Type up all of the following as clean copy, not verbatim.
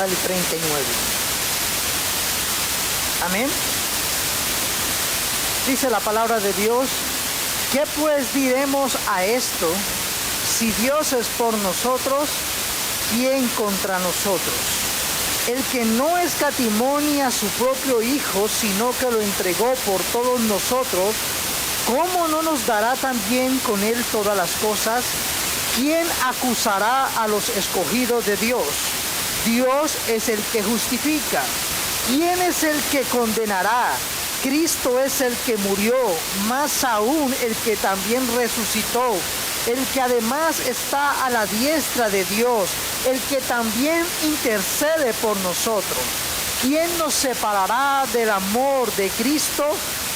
principal y 39. Amén. Dice la palabra de Dios: ¿qué pues diremos a esto? Si Dios es por nosotros, ¿quién contra nosotros? El que no escatimó ni a su propio Hijo, sino que lo entregó por todos nosotros, ¿cómo no nos dará también con él todas las cosas? ¿Quién acusará a los escogidos de Dios? Dios es el que justifica. ¿Quién es el que condenará? Cristo es el que murió, más aún el que también resucitó, el que además está a la diestra de Dios, el que también intercede por nosotros. ¿Quién nos separará del amor de Cristo?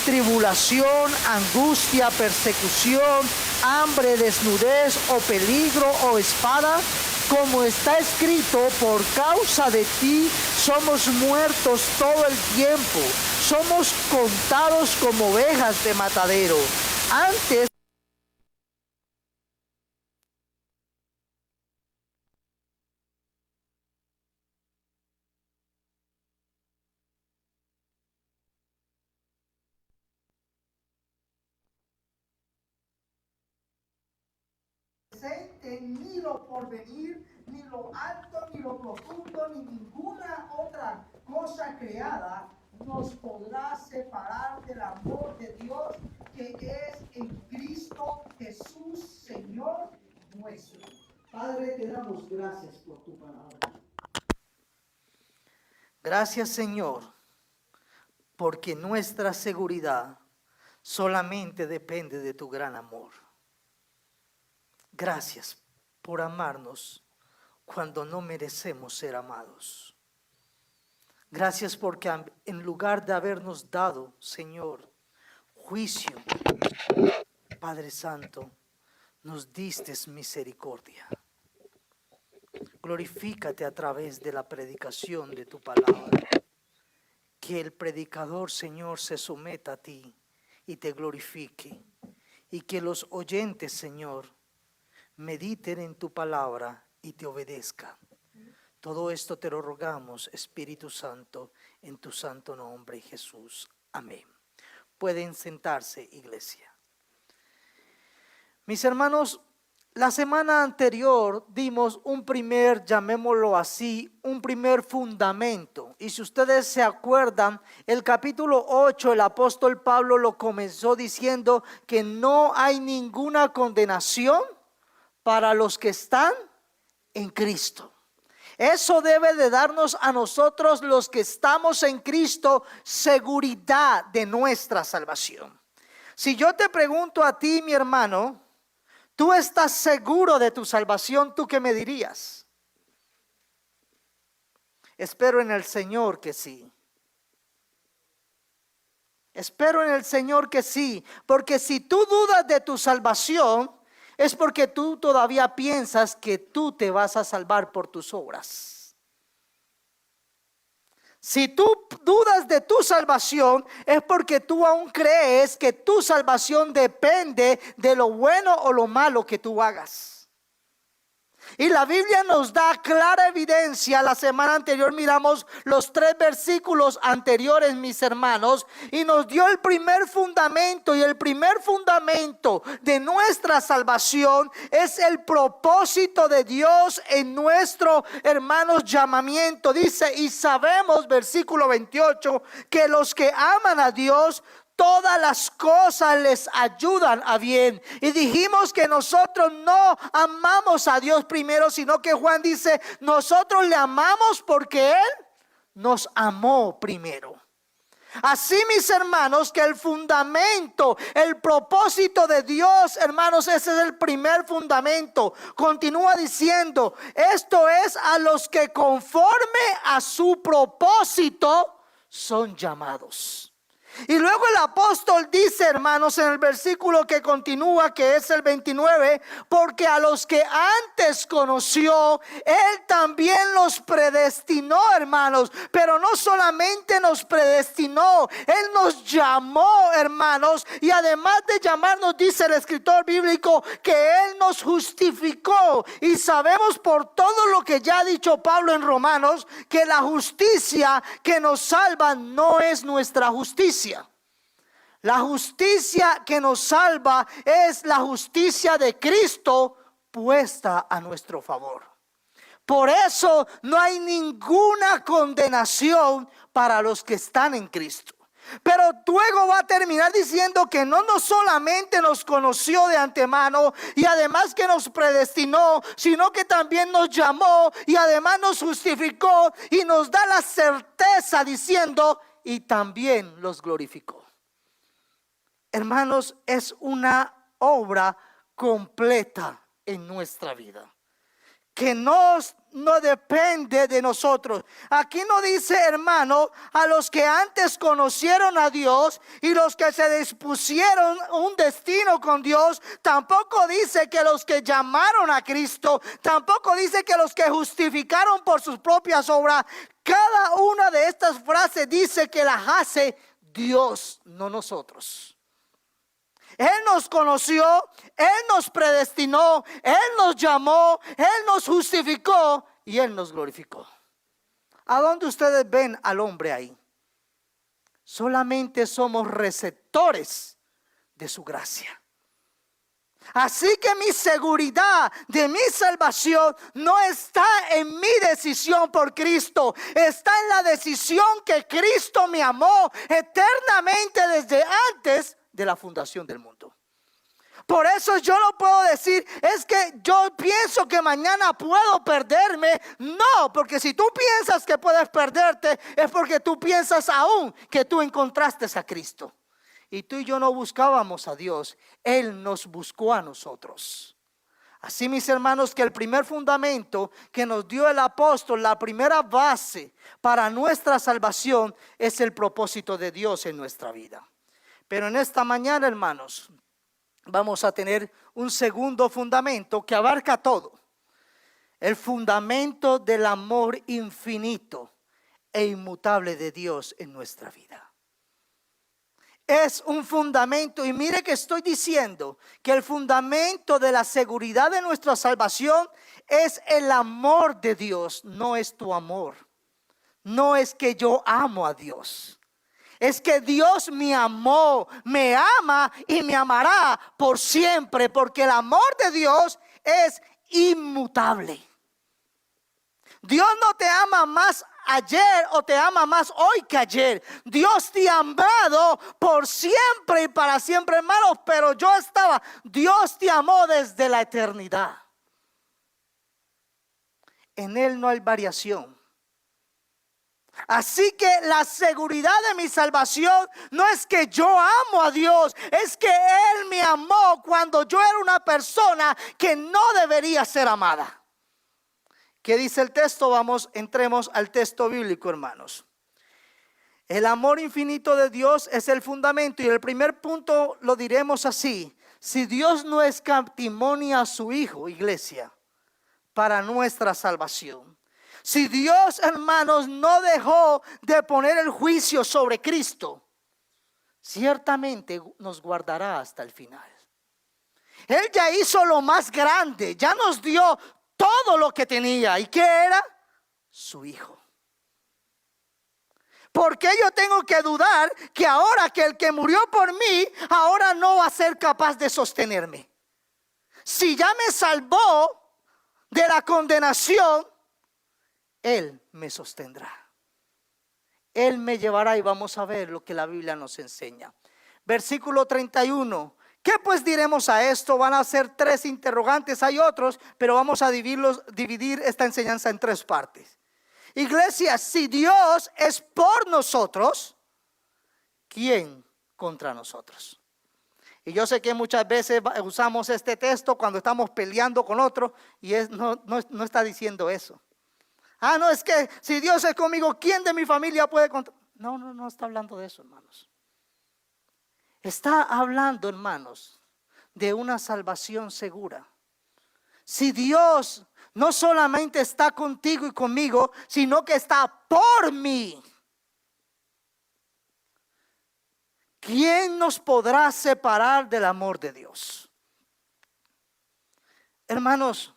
Tribulación, angustia, persecución, hambre, desnudez o peligro o espada. Como está escrito, por causa de ti somos muertos todo el tiempo, somos contados como ovejas de matadero. Antes ni lo porvenir, ni lo alto, ni lo profundo, ni ninguna otra cosa creada nos podrá separar del amor de Dios que es en Cristo Jesús, Señor nuestro. Padre, te damos gracias por tu palabra. Gracias, Señor, porque nuestra seguridad solamente depende de tu gran amor. Gracias por amarnos cuando no merecemos ser amados. Gracias porque en lugar de habernos dado, Señor, juicio, Padre Santo, nos diste misericordia. Glorifícate a través de la predicación de tu palabra. Que el predicador, Señor, se someta a ti y te glorifique. Y que los oyentes, Señor, mediten en tu palabra y te obedezcan. Todo esto te lo rogamos, Espíritu Santo, en tu santo nombre, Jesús. Amén. Pueden sentarse, iglesia. Mis hermanos, la semana anterior dimos un primer, llamémoslo así, un primer fundamento. Y si ustedes se acuerdan, el capítulo 8, el apóstol Pablo lo comenzó diciendo que no hay ninguna condenación para los que están en Cristo. Eso debe de darnos a nosotros los que estamos en Cristo seguridad de nuestra salvación. Si yo te pregunto a ti, mi hermano, ¿tú estás seguro de tu salvación? ¿Tú qué me dirías? Espero en el Señor que sí. Espero en el Señor que sí, porque si tú dudas de tu salvación, es porque tú todavía piensas que tú te vas a salvar por tus obras. Si tú dudas de tu salvación, es porque tú aún crees que tu salvación depende de lo bueno o lo malo que tú hagas. Y la Biblia nos da clara evidencia. La semana anterior miramos los 3 versículos anteriores, mis hermanos, y nos dio el primer fundamento. Y el primer fundamento de nuestra salvación es el propósito de Dios en nuestro, hermanos, llamamiento. Dice, y sabemos, versículo 28, que los que aman a Dios, todas las cosas les ayudan a bien. Y dijimos que nosotros no amamos a Dios primero, sino que Juan dice, nosotros le amamos porque Él nos amó primero. Así, mis hermanos, que el fundamento, el propósito de Dios, hermanos, ese es el primer fundamento. Continúa diciendo, esto es a los que conforme a su propósito son llamados. Y luego el apóstol dice, hermanos, en el versículo que continúa, que es el 29, porque a los que antes conoció, Él también los predestinó, hermanos. Pero no solamente nos predestinó, Él nos llamó, hermanos. Y además de llamarnos, dice el escritor bíblico, que Él nos justificó. Y sabemos por todo lo que ya ha dicho Pablo en Romanos, que la justicia que nos salva no es nuestra justicia. La justicia que nos salva es la justicia de Cristo puesta a nuestro favor. Por eso no hay ninguna condenación para los que están en Cristo. Pero luego va a terminar diciendo que no solamente nos conoció de antemano y además que nos predestinó, sino que también nos llamó y además nos justificó y nos da la certeza diciendo, y también los glorificó. Hermanos, es una obra completa en nuestra vida, que no depende de nosotros. Aquí no dice, hermano, a los que antes conocieron a Dios y los que se dispusieron un destino con Dios. Tampoco dice que los que llamaron a Cristo. Tampoco dice que los que justificaron por sus propias obras. Cada una de estas frases dice que las hace Dios, no nosotros. Él nos conoció, Él nos predestinó, Él nos llamó, Él nos justificó y Él nos glorificó. ¿A dónde ustedes ven al hombre ahí? Solamente somos receptores de su gracia. Así que mi seguridad de mi salvación no está en mi decisión por Cristo. Está en la decisión que Cristo me amó eternamente desde antes de la fundación del mundo. Por eso yo no puedo decir, es que yo pienso que mañana puedo perderme. No, porque si tú piensas que puedes perderte, es porque tú piensas aún que tú encontraste a Cristo. Y tú y yo no buscábamos a Dios, Él nos buscó a nosotros. Así, mis hermanos, que el primer fundamento que nos dio el apóstol, la primera base para nuestra salvación, es el propósito de Dios en nuestra vida. Pero en esta mañana, hermanos, vamos a tener un segundo fundamento que abarca todo. El fundamento del amor infinito e inmutable de Dios en nuestra vida. Es un fundamento, y mire que estoy diciendo que el fundamento de la seguridad de nuestra salvación es el amor de Dios, no es tu amor. No es que yo amo a Dios. Es que Dios me amó, me ama y me amará por siempre, porque el amor de Dios es inmutable. Dios no te ama más ayer o te ama más hoy que ayer. Dios te ha amado por siempre y para siempre, hermanos, pero Dios te amó desde la eternidad. En Él no hay variación. Así que la seguridad de mi salvación no es que yo amo a Dios, es que Él me amó cuando yo era una persona que no debería ser amada. ¿Qué dice el texto? Entremos al texto bíblico, hermanos. El amor infinito de Dios es el fundamento, y el primer punto lo diremos así: si Dios no escatimonia a su Hijo, iglesia, para nuestra salvación. Si Dios, hermanos, no dejó de poner el juicio sobre Cristo, ciertamente nos guardará hasta el final. Él ya hizo lo más grande, ya nos dio todo lo que tenía. ¿Y qué era? Su Hijo. ¿Por qué yo tengo que dudar que ahora que el que murió por mí, ahora no va a ser capaz de sostenerme? Si ya me salvó de la condenación, Él me sostendrá. Él me llevará, y vamos a ver lo que la Biblia nos enseña. Versículo 31. ¿Qué pues diremos a esto? Van a ser 3 interrogantes, hay otros, pero vamos a dividir esta enseñanza en 3 partes. Iglesia, si Dios es por nosotros, ¿quién contra nosotros? Y yo sé que muchas veces usamos este texto cuando estamos peleando con otro, y no está diciendo eso. No, es que si Dios es conmigo, ¿quién de mi familia puede contra? No está hablando de eso, hermanos. Está hablando, hermanos, de una salvación segura. Si Dios no solamente está contigo y conmigo, sino que está por mí, ¿quién nos podrá separar del amor de Dios? Hermanos,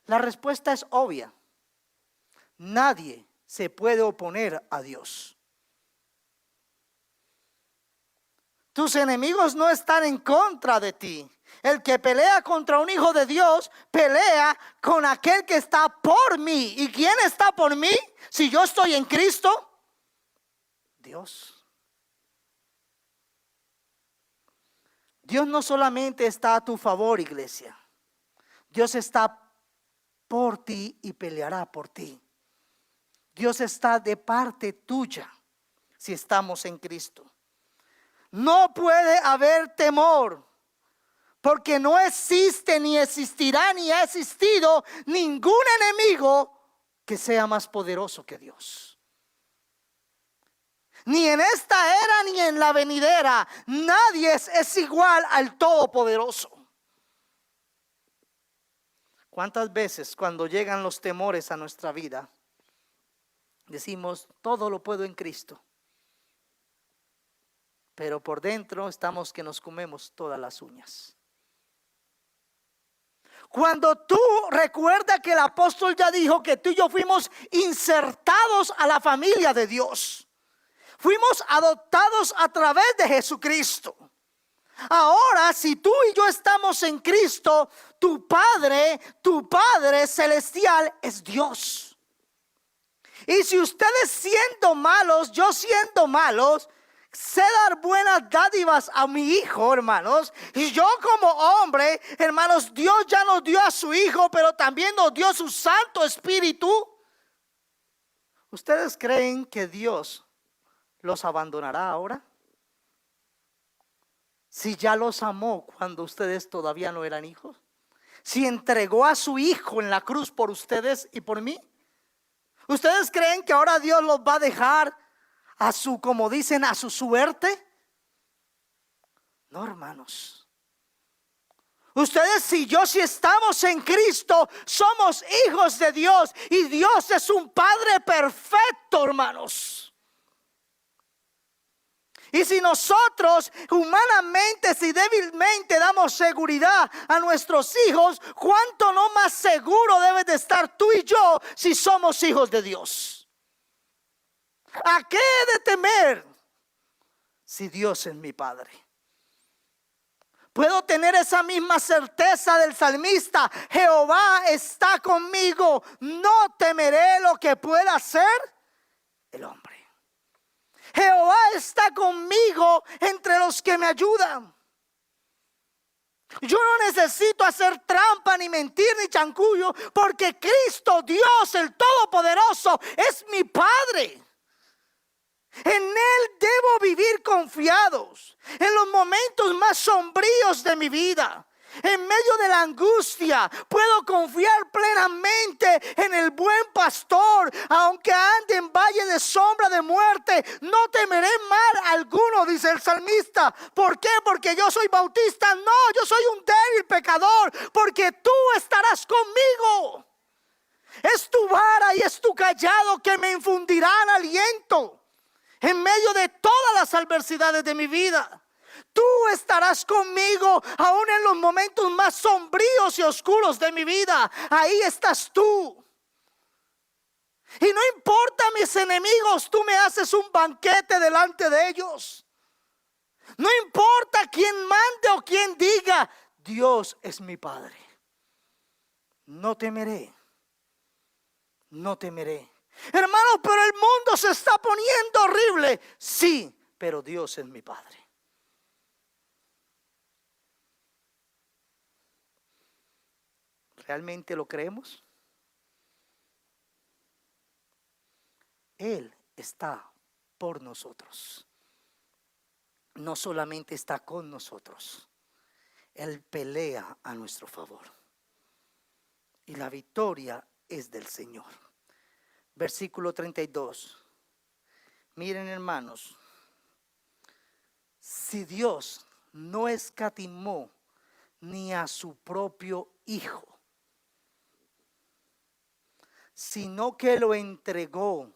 la respuesta es obvia. Nadie se puede oponer a Dios. Tus enemigos no están en contra de ti. El que pelea contra un hijo de Dios, pelea con aquel que está por mí. ¿Y quién está por mí? Si yo estoy en Cristo, Dios. Dios no solamente está a tu favor, iglesia. Dios está por ti y peleará por ti. Dios está de parte tuya si estamos en Cristo. No puede haber temor, porque no existe, ni existirá, ni ha existido ningún enemigo que sea más poderoso que Dios. Ni en esta era ni en la venidera, nadie es igual al Todopoderoso. ¿Cuántas veces cuando llegan los temores a nuestra vida, decimos, todo lo puedo en Cristo? Pero por dentro estamos que nos comemos todas las uñas. Cuando tú recuerdas que el apóstol ya dijo que tú y yo fuimos insertados a la familia de Dios. Fuimos adoptados a través de Jesucristo. Ahora, si tú y yo estamos en Cristo, tu Padre celestial es Dios. Y si ustedes siendo malos, yo siendo malos, sé dar buenas dádivas a mi hijo, hermanos. Y yo como hombre, hermanos, Dios ya nos dio a su hijo, pero también nos dio su Santo Espíritu. ¿Ustedes creen que Dios los abandonará ahora? Si ya los amó cuando ustedes todavía no eran hijos. Si entregó a su hijo en la cruz por ustedes y por mí. ¿Ustedes creen que ahora Dios los va a dejar a su, como dicen, a su suerte? No, hermanos. Ustedes si estamos en Cristo, somos hijos de Dios. Y Dios es un Padre perfecto, hermanos. Y si nosotros humanamente, si débilmente damos seguridad a nuestros hijos, ¿cuánto no más seguro debes de estar tú y yo si somos hijos de Dios? ¿A qué he de temer si Dios es mi Padre? Puedo tener esa misma certeza del salmista: Jehová está conmigo, no temeré lo que pueda hacer el hombre. Jehová está conmigo entre los que me ayudan. Yo no necesito hacer trampa, ni mentir, ni chancullo, porque Cristo Dios, el Todopoderoso, es mi Padre. En Él debo vivir confiados en los momentos más sombríos de mi vida. En medio de la angustia puedo confiar plenamente en el buen pastor. Aunque ande en valle de sombra de muerte, no temeré mal alguno, dice el salmista. ¿Por qué? Porque yo soy bautista. No, yo soy un débil pecador, porque tú estarás conmigo. Es tu vara y es tu callado que me infundirán aliento en medio de todas las adversidades de mi vida. Tú estarás conmigo aún en los momentos más sombríos y oscuros de mi vida. Ahí estás tú. Y no importa mis enemigos, tú me haces un banquete delante de ellos. No importa quién mande o quién diga, Dios es mi Padre. No temeré, no temeré. Hermano, pero el mundo se está poniendo horrible. Sí, pero Dios es mi Padre. ¿Realmente lo creemos? Él está por nosotros. No solamente está con nosotros, Él pelea a nuestro favor. Y la victoria es del Señor. Versículo 32. Miren, hermanos, Si Dios no escatimó ni a su propio Hijo, sino que lo entregó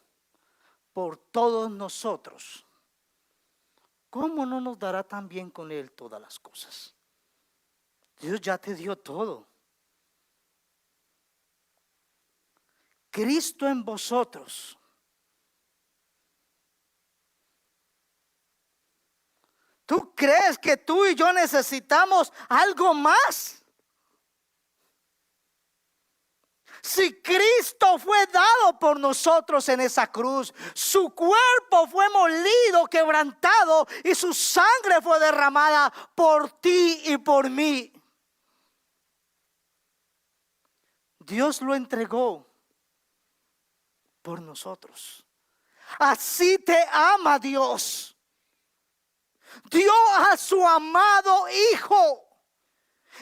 por todos nosotros, ¿cómo no nos dará también con Él todas las cosas? Dios ya te dio todo. Cristo en vosotros. ¿Tú crees que tú y yo necesitamos algo más? Si Cristo fue dado por nosotros en esa cruz, su cuerpo fue molido, quebrantado y su sangre fue derramada por ti y por mí. Dios lo entregó por nosotros. Así te ama Dios. Dio a su amado Hijo,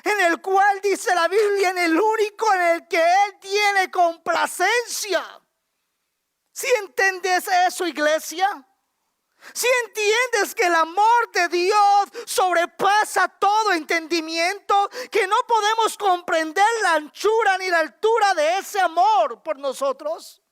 en el cual dice la Biblia, en el único en el que Él tiene complacencia. ¿Sí entiendes eso, iglesia? ¿Sí entiendes que el amor de Dios sobrepasa todo entendimiento? Que no podemos comprender la anchura ni la altura de ese amor por nosotros.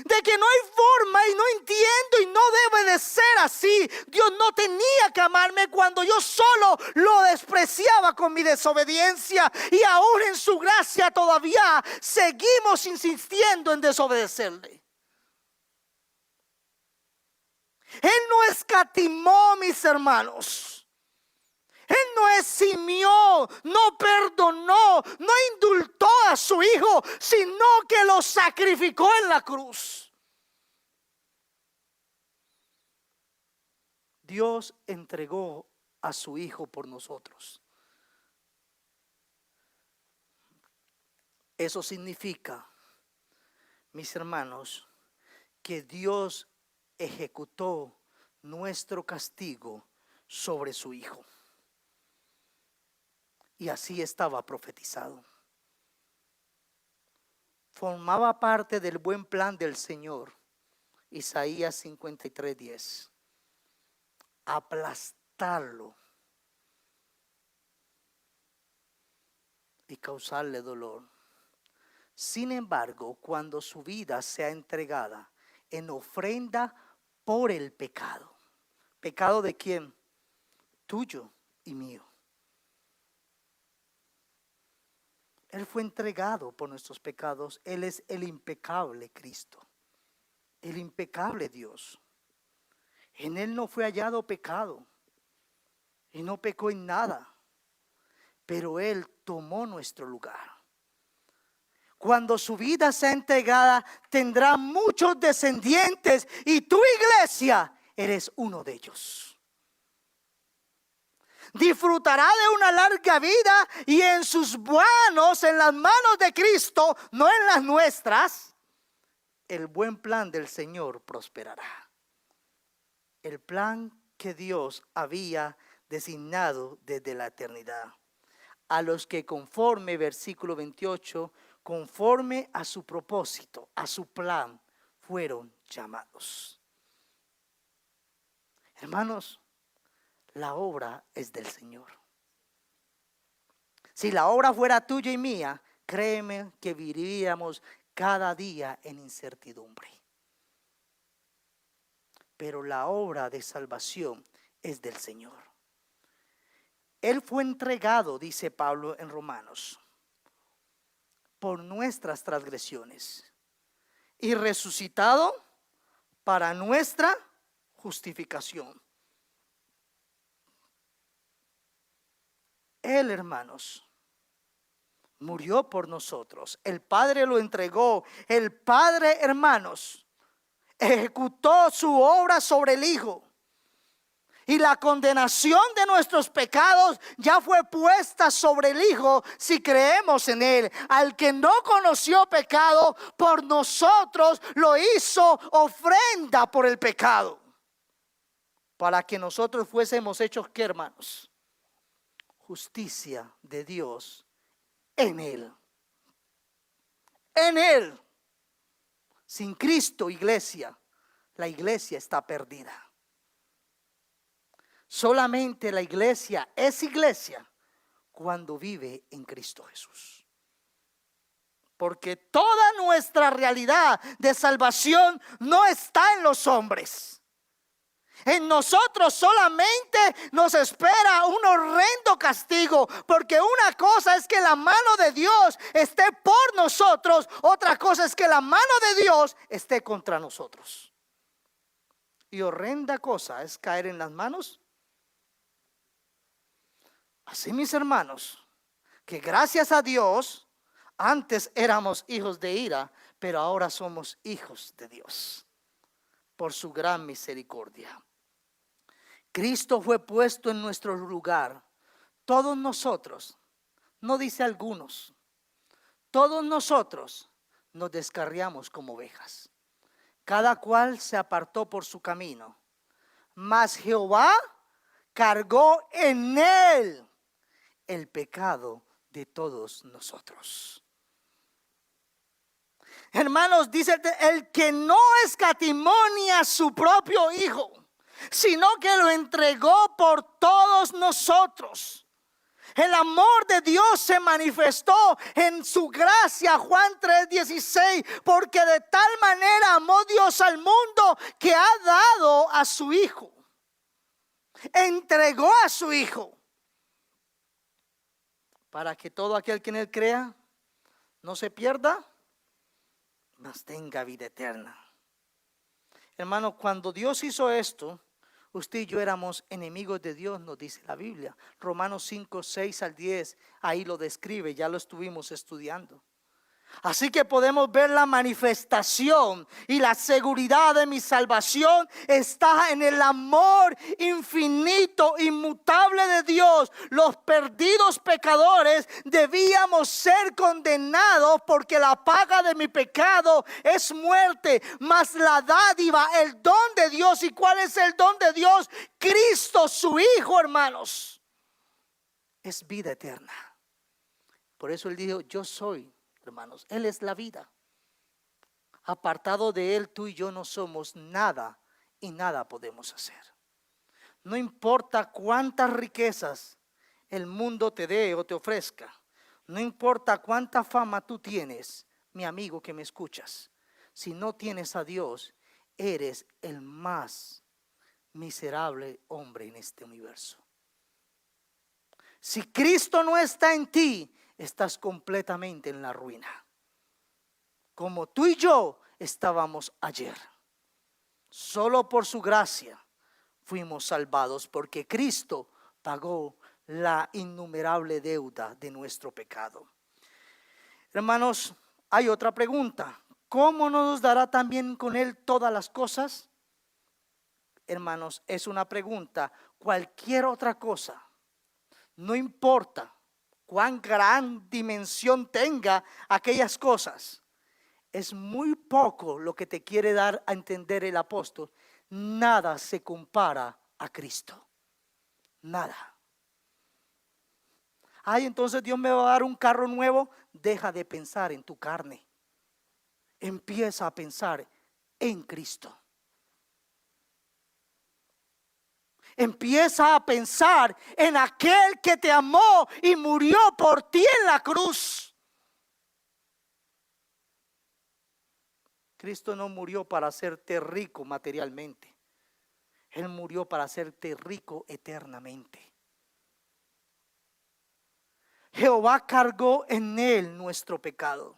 De que no hay forma y no entiendo y no debe de ser así. Dios no tenía que amarme cuando yo solo lo despreciaba con mi desobediencia, y aún en su gracia todavía seguimos insistiendo en desobedecerle. Él no escatimó, mis hermanos. Él no eximió, no perdonó, no indultó a su Hijo, sino que lo sacrificó en la cruz. Dios entregó a su Hijo por nosotros. Eso significa, mis hermanos, que Dios ejecutó nuestro castigo sobre su Hijo. Y así estaba profetizado. Formaba parte del buen plan del Señor. Isaías 53:10. Aplastarlo y causarle dolor. Sin embargo, cuando su vida sea entregada en ofrenda por el pecado. ¿Pecado de quién? Tuyo y mío. Él fue entregado por nuestros pecados. Él es el impecable Cristo, el impecable Dios. En Él no fue hallado pecado y no pecó en nada, pero Él tomó nuestro lugar. Cuando su vida sea entregada, tendrá muchos descendientes, y tu iglesia eres uno de ellos. Disfrutará de una larga vida, y en sus manos, en las manos de Cristo, no en las nuestras, el buen plan del Señor prosperará. El plan que Dios había designado desde la eternidad. A los que conforme, versículo 28, conforme a su propósito, a su plan, fueron llamados. Hermanos, la obra es del Señor. Si la obra fuera tuya y mía, créeme que viviríamos cada día en incertidumbre. Pero la obra de salvación es del Señor. Él fue entregado, dice Pablo en Romanos, por nuestras transgresiones, y resucitado para nuestra justificación. Él, hermanos, murió por nosotros. El Padre lo entregó. El Padre, hermanos, ejecutó su obra sobre el Hijo. Y la condenación de nuestros pecados ya fue puesta sobre el Hijo si creemos en Él. Al que no conoció pecado, por nosotros lo hizo ofrenda por el pecado, para que nosotros fuésemos hechos, ¿qué, hermanos? Justicia de Dios en Él. En Él. Sin Cristo, iglesia, la iglesia está perdida. Solamente la iglesia es iglesia cuando vive en Cristo Jesús. Porque toda nuestra realidad de salvación no está en los hombres. En nosotros solamente nos espera un horrendo castigo, porque una cosa es que la mano de Dios esté por nosotros, otra cosa es que la mano de Dios esté contra nosotros. Y horrenda cosa es caer en las manos. Así, mis hermanos, que gracias a Dios antes éramos hijos de ira, pero ahora somos hijos de Dios por su gran misericordia. Cristo fue puesto en nuestro lugar. Todos nosotros, no dice algunos, todos nosotros nos descarriamos como ovejas. Cada cual se apartó por su camino, mas Jehová cargó en él el pecado de todos nosotros. Hermanos, dice el que no escatimó ni a su propio hijo, sino que lo entregó por todos nosotros. El amor de Dios se manifestó en su gracia, Juan 3:16, porque de tal manera amó Dios al mundo que ha dado a su hijo. Entregó a su hijo para que todo aquel que en él crea no se pierda, mas tenga vida eterna. Hermano, cuando Dios hizo esto, usted y yo éramos enemigos de Dios, nos dice la Biblia. Romanos 5:6-10, ahí lo describe, ya lo estuvimos estudiando. Así que podemos ver la manifestación y la seguridad de mi salvación está en el amor infinito, inmutable de Dios. Los perdidos pecadores debíamos ser condenados porque la paga de mi pecado es muerte, mas la dádiva, el don de Dios. ¿Y cuál es el don de Dios? Cristo, su Hijo, hermanos, es vida eterna. Por eso Él dijo, yo soy. Hermanos, Él es la vida. Apartado de Él, tú y yo no somos nada y nada podemos hacer. No importa cuántas riquezas el mundo te dé o te ofrezca, no importa cuánta fama tú tienes, mi amigo que me escuchas, si no tienes a Dios, eres el más miserable hombre en este universo. Si Cristo no está en ti, estás completamente en la ruina, como tú y yo estábamos ayer. Solo por su gracia fuimos salvados, porque Cristo pagó la innumerable deuda de nuestro pecado. Hermanos, hay otra pregunta: ¿cómo no nos dará también con Él todas las cosas? Hermanos, es una pregunta. Cualquier otra cosa, no importa cuán gran dimensión tenga aquellas cosas, es muy poco lo que te quiere dar a entender el apóstol. Nada se compara a Cristo. Nada. Ay, entonces Dios me va a dar un carro nuevo. Deja de pensar en tu carne. Empieza a pensar en Cristo. Empieza a pensar en aquel que te amó y murió por ti en la cruz. Cristo no murió para hacerte rico materialmente. Él murió para hacerte rico eternamente. Jehová cargó en Él nuestro pecado.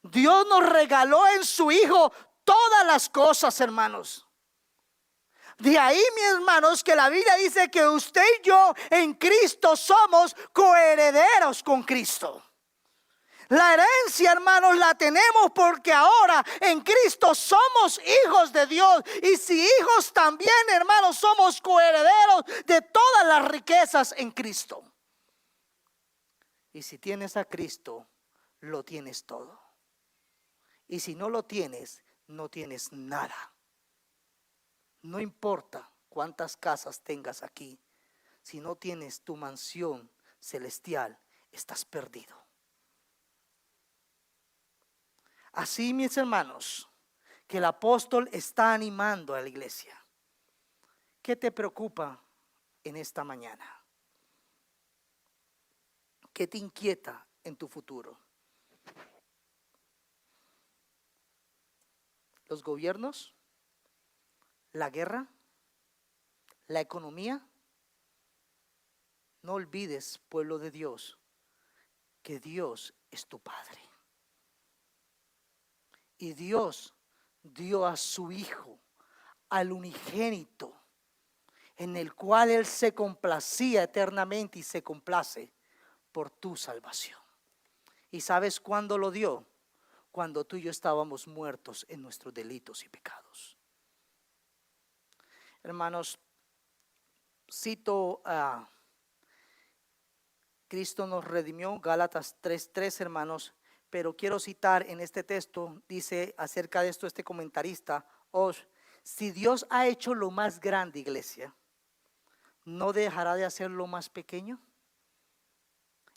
Dios nos regaló en su Hijo todas las cosas, hermanos. De ahí, mis hermanos, que la Biblia dice que usted y yo en Cristo somos coherederos con Cristo. La herencia, hermanos, la tenemos porque ahora en Cristo somos hijos de Dios. Y si hijos también, hermanos, somos coherederos de todas las riquezas en Cristo. Y si tienes a Cristo, lo tienes todo. Y si no lo tienes, no tienes nada. No importa cuántas casas tengas aquí, si no tienes tu mansión celestial, estás perdido. Así, mis hermanos, que el apóstol está animando a la iglesia, ¿Qué te preocupa en esta mañana? ¿Qué te inquieta en tu futuro? ¿Los gobiernos? ¿La guerra? ¿La economía? No olvides, pueblo de Dios, que Dios es tu Padre. Y Dios dio a su Hijo, al unigénito, en el cual Él se complacía eternamente y se complace por tu salvación. ¿Y sabes cuándo lo dio? Cuando tú y yo estábamos muertos en nuestros delitos y pecados. Hermanos, cito a Cristo nos redimió, Gálatas 3:3, hermanos, pero quiero citar en este texto, dice acerca de esto este comentarista, si Dios ha hecho lo más grande, iglesia, ¿no dejará de hacer lo más pequeño?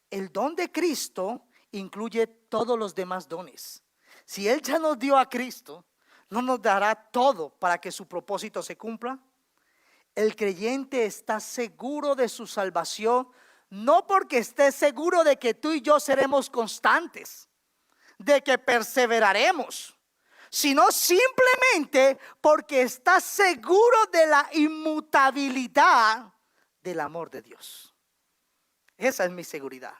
El don de Cristo incluye todos los demás dones. Si Él ya nos dio a Cristo, ¿no nos dará todo para que su propósito se cumpla? El creyente está seguro de su salvación, no porque esté seguro de que tú y yo seremos constantes, de que perseveraremos, sino simplemente porque está seguro de la inmutabilidad del amor de Dios. Esa es mi seguridad.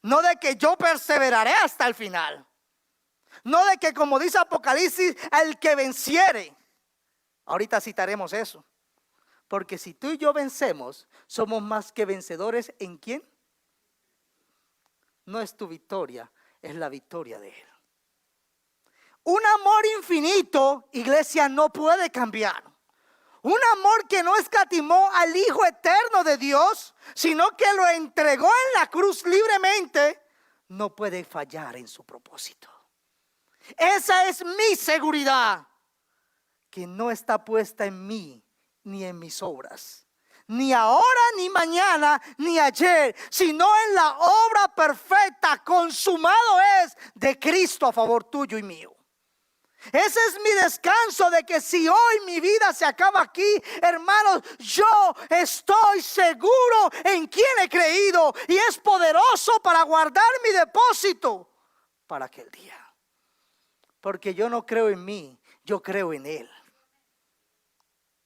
No de que yo perseveraré hasta el final. No de que, como dice Apocalipsis, el que venciere. Ahorita citaremos eso. Porque si tú y yo vencemos, somos más que vencedores. ¿En quién? No es tu victoria, es la victoria de Él. Un amor infinito, iglesia, no puede cambiar. Un amor que no escatimó al Hijo eterno de Dios, sino que lo entregó en la cruz libremente, no puede fallar en su propósito. Esa es mi seguridad, que no está puesta en mí ni en mis obras, ni ahora, ni mañana, ni ayer, sino en la obra perfecta, consumado es, de Cristo a favor tuyo y mío. Ese es mi descanso, de que si hoy mi vida se acaba aquí, hermanos, yo estoy seguro en quien he creído y es poderoso para guardar mi depósito para aquel día. Porque yo no creo en mí, yo creo en Él.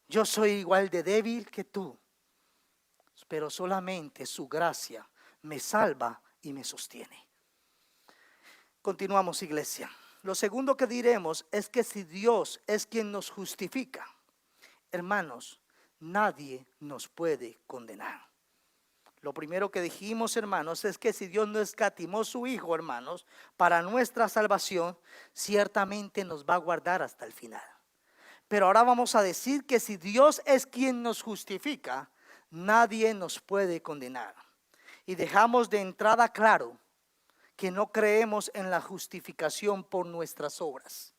Yo soy igual de débil que tú, pero solamente su gracia me salva y me sostiene. Continuamos, iglesia. Lo segundo que diremos es que si Dios es quien nos justifica, hermanos, nadie nos puede condenar. Lo primero que dijimos, hermanos, es que si Dios no escatimó su Hijo, hermanos, para nuestra salvación, ciertamente nos va a guardar hasta el final. Pero ahora vamos a decir que si Dios es quien nos justifica, nadie nos puede condenar. Y dejamos de entrada claro que no creemos en la justificación por nuestras obras.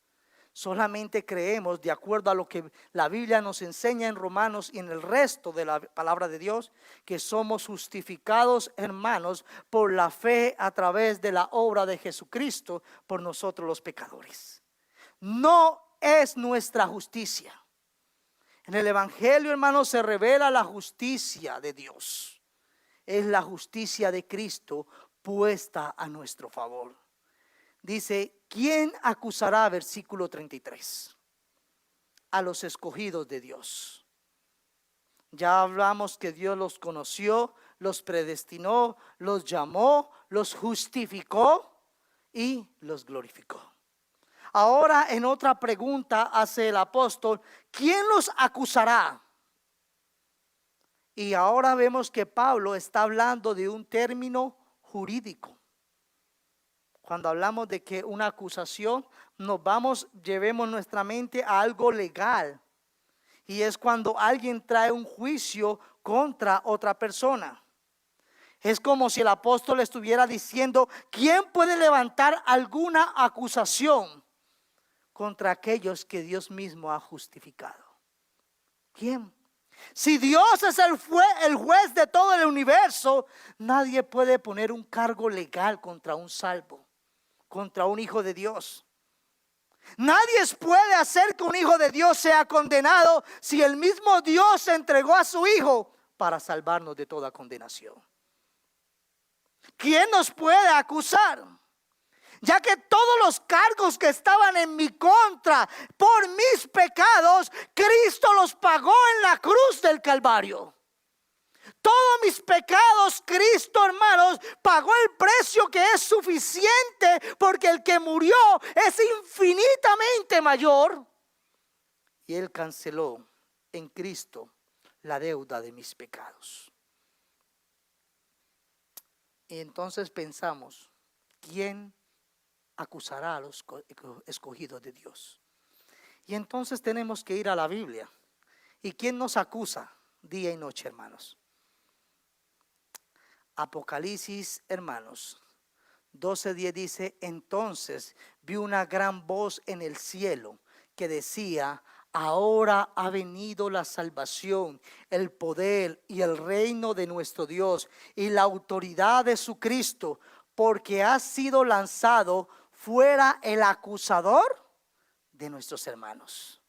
Solamente creemos, de acuerdo a lo que la Biblia nos enseña en Romanos y en el resto de la palabra de Dios, que somos justificados, hermanos, por la fe a través de la obra de Jesucristo por nosotros los pecadores. No es nuestra justicia. En el Evangelio, hermanos, se revela la justicia de Dios. Es la justicia de Cristo puesta a nuestro favor. Dice, ¿quién acusará? Versículo 33. A los escogidos de Dios. Ya hablamos que Dios los conoció, los predestinó, los llamó, los justificó y los glorificó. Ahora, en otra pregunta hace el apóstol, ¿quién los acusará? Y ahora vemos que Pablo está hablando de un término jurídico. Cuando hablamos de que una acusación, llevemos nuestra mente a algo legal. Y es cuando alguien trae un juicio contra otra persona. Es como si el apóstol estuviera diciendo, ¿quién puede levantar alguna acusación contra aquellos que Dios mismo ha justificado? ¿Quién? Si Dios es el juez de todo el universo, nadie puede poner un cargo legal contra un salvo, contra un hijo de Dios. Nadie puede hacer que un hijo de Dios sea condenado si el mismo Dios entregó a su Hijo para salvarnos de toda condenación. ¿Quién nos puede acusar? Ya que todos los cargos que estaban en mi contra por mis pecados, Cristo los pagó en la cruz del Calvario. Todos mis pecados, Cristo, hermanos, pagó el precio que es suficiente, porque el que murió es infinitamente mayor. Y Él canceló en Cristo la deuda de mis pecados. Y entonces pensamos, ¿quién acusará a los escogidos de Dios? Y entonces tenemos que ir a la Biblia. ¿Y quién nos acusa día y noche, hermanos? Apocalipsis, hermanos, 12:10 dice: entonces vi una gran voz en el cielo que decía: ahora ha venido la salvación, el poder y el reino de nuestro Dios y la autoridad de su Cristo, porque ha sido lanzado fuera el acusador de nuestros hermanos,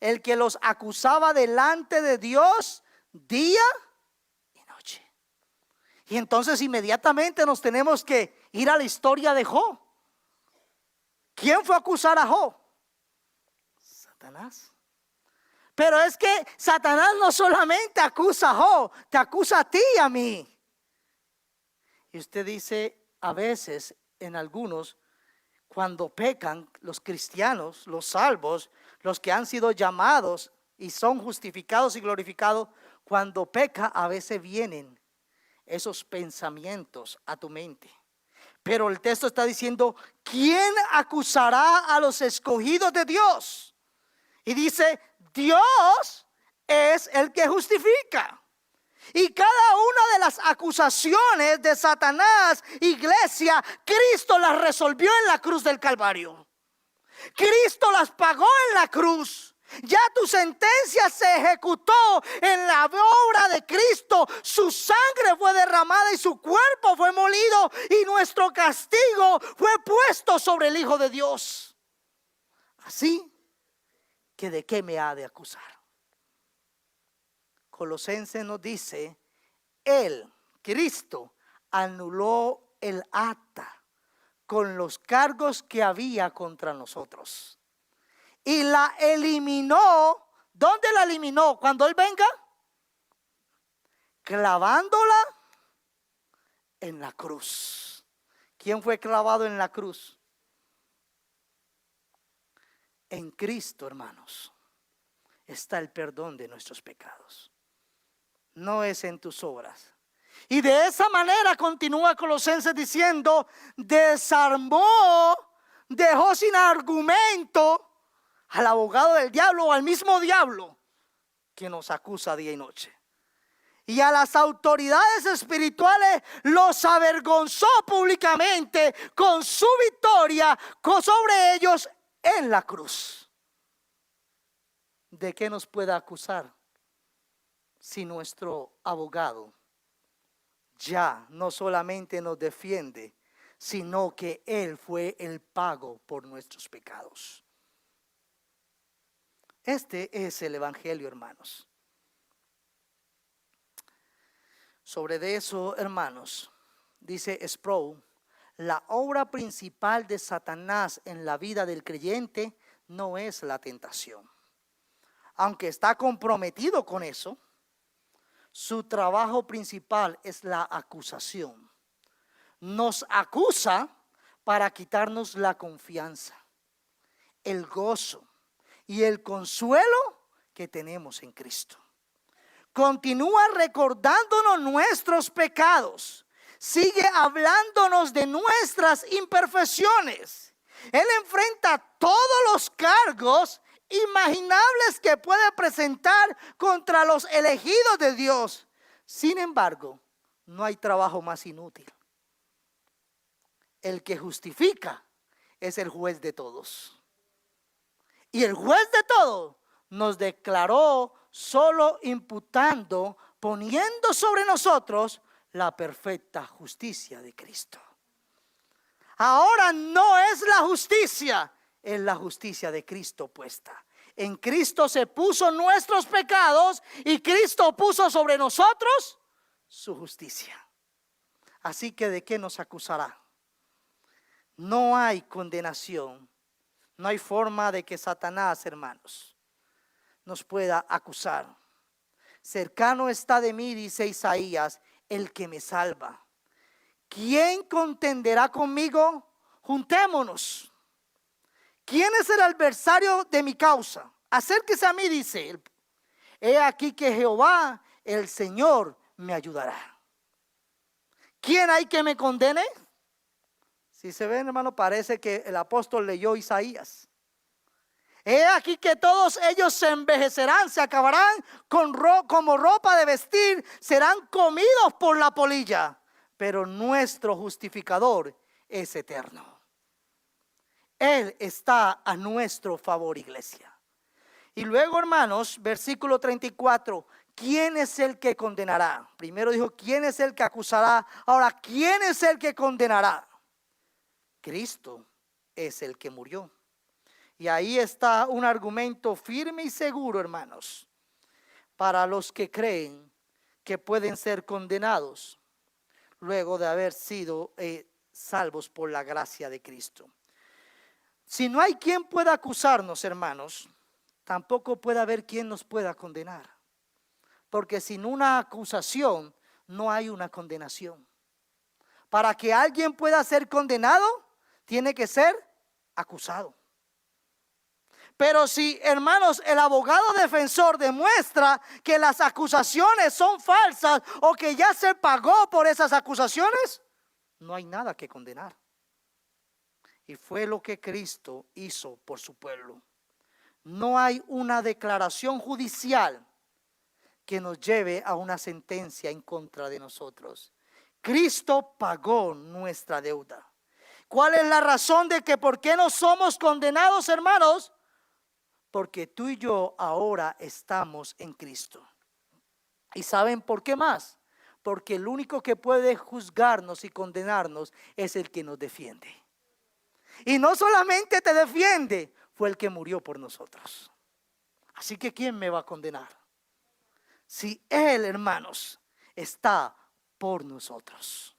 el que los acusaba delante de Dios día y noche. Y entonces inmediatamente nos tenemos que ir a la historia de Job. ¿Quién fue a acusar a Job? Satanás. Pero es que Satanás no solamente acusa a Job, te acusa a ti y a mí. Y usted dice, a veces en algunos, cuando pecan los cristianos, los salvos, los que han sido llamados y son justificados y glorificados, cuando peca a veces vienen esos pensamientos a tu mente. Pero el texto está diciendo: ¿quién acusará a los escogidos de Dios? Y dice: Dios es el que justifica. Y cada una de las acusaciones de Satanás, iglesia, Cristo las resolvió en la cruz del Calvario. Cristo las pagó en la cruz. Ya tu sentencia se ejecutó en la obra de Cristo. Su sangre fue derramada y su cuerpo fue molido, y nuestro castigo fue puesto sobre el Hijo de Dios. Así que ¿de qué me ha de acusar? Colosenses nos dice: Él, Cristo, anuló el acta con los cargos que había contra nosotros y la eliminó. ¿Dónde la eliminó? Cuando Él venga, clavándola en la cruz. ¿Quién fue clavado en la cruz? En Cristo, hermanos, está el perdón de nuestros pecados. No es en tus obras. Y de esa manera continúa Colosenses diciendo: desarmó, dejó sin argumento al abogado del diablo, o al mismo diablo que nos acusa día y noche. Y a las autoridades espirituales los avergonzó públicamente con su victoria sobre ellos en la cruz. ¿De qué nos puede acusar si nuestro abogado ya no solamente nos defiende, sino que Él fue el pago por nuestros pecados? Este es el evangelio, hermanos. Sobre de eso, hermanos, dice Sproul: la obra principal de Satanás en la vida del creyente no es la tentación. Aunque está comprometido con eso, su trabajo principal es la acusación. Nos acusa para quitarnos la confianza, el gozo y el consuelo que tenemos en Cristo. Continúa recordándonos nuestros pecados. Sigue hablándonos de nuestras imperfecciones. Él enfrenta todos los cargos imaginables que puede presentar contra los elegidos de Dios. Sin embargo, no hay trabajo más inútil. El que justifica es el juez de todos. Y el juez de todos nos declaró solo imputando, poniendo sobre nosotros la perfecta justicia de Cristo. Ahora no es la justicia, es la justicia de Cristo puesta. En Cristo se puso nuestros pecados y Cristo puso sobre nosotros su justicia. Así que ¿de qué nos acusará? No hay condenación. No hay forma de que Satanás, hermanos, nos pueda acusar. Cercano está de mí, dice Isaías, el que me salva. ¿Quién contenderá conmigo? Juntémonos. ¿Quién es el adversario de mi causa? Acérquese a mí, dice él. He aquí que Jehová, el Señor, me ayudará. ¿Quién hay que me condene? Si se ven, hermano, parece que el apóstol leyó Isaías. He aquí que todos ellos se envejecerán, se acabarán como ropa de vestir, serán comidos por la polilla. Pero nuestro justificador es eterno. Él está a nuestro favor, iglesia. Y luego, hermanos, versículo 34. ¿Quién es el que condenará? Primero dijo, ¿quién es el que acusará? Ahora, ¿quién es el que condenará? Cristo es el que murió. Y ahí está un argumento firme y seguro, hermanos, para los que creen que pueden ser condenados luego de haber sido salvos por la gracia de Cristo. Si no hay quien pueda acusarnos, hermanos, tampoco puede haber quien nos pueda condenar. Porque sin una acusación no hay una condenación. Para que alguien pueda ser condenado, tiene que ser acusado. Pero si, hermanos, el abogado defensor demuestra que las acusaciones son falsas o que ya se pagó por esas acusaciones, no hay nada que condenar. Y fue lo que Cristo hizo por su pueblo. No hay una declaración judicial que nos lleve a una sentencia en contra de nosotros. Cristo pagó nuestra deuda. ¿Cuál es la razón de que por qué no somos condenados, hermanos? Porque tú y yo ahora estamos en Cristo. ¿Y saben por qué más? Porque el único que puede juzgarnos y condenarnos es el que nos defiende. Y no solamente te defiende, fue el que murió por nosotros. Así que ¿quién me va a condenar? Si Él, hermanos, está por nosotros.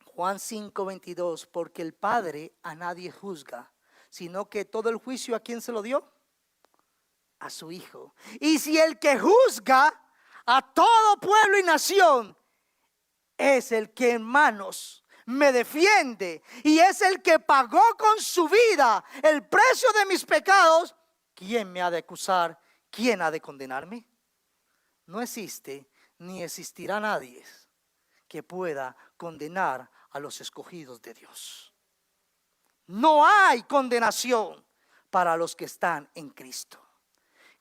Juan 5:22, porque el Padre a nadie juzga, sino que todo el juicio, ¿a quién se lo dio? A su Hijo. Y si el que juzga a todo pueblo y nación es el que, hermanos, me defiende y es el que pagó con su vida el precio de mis pecados, ¿quién me ha de acusar? ¿Quién ha de condenarme? No existe ni existirá nadie que pueda condenar a los escogidos de Dios. No hay condenación para los que están en Cristo.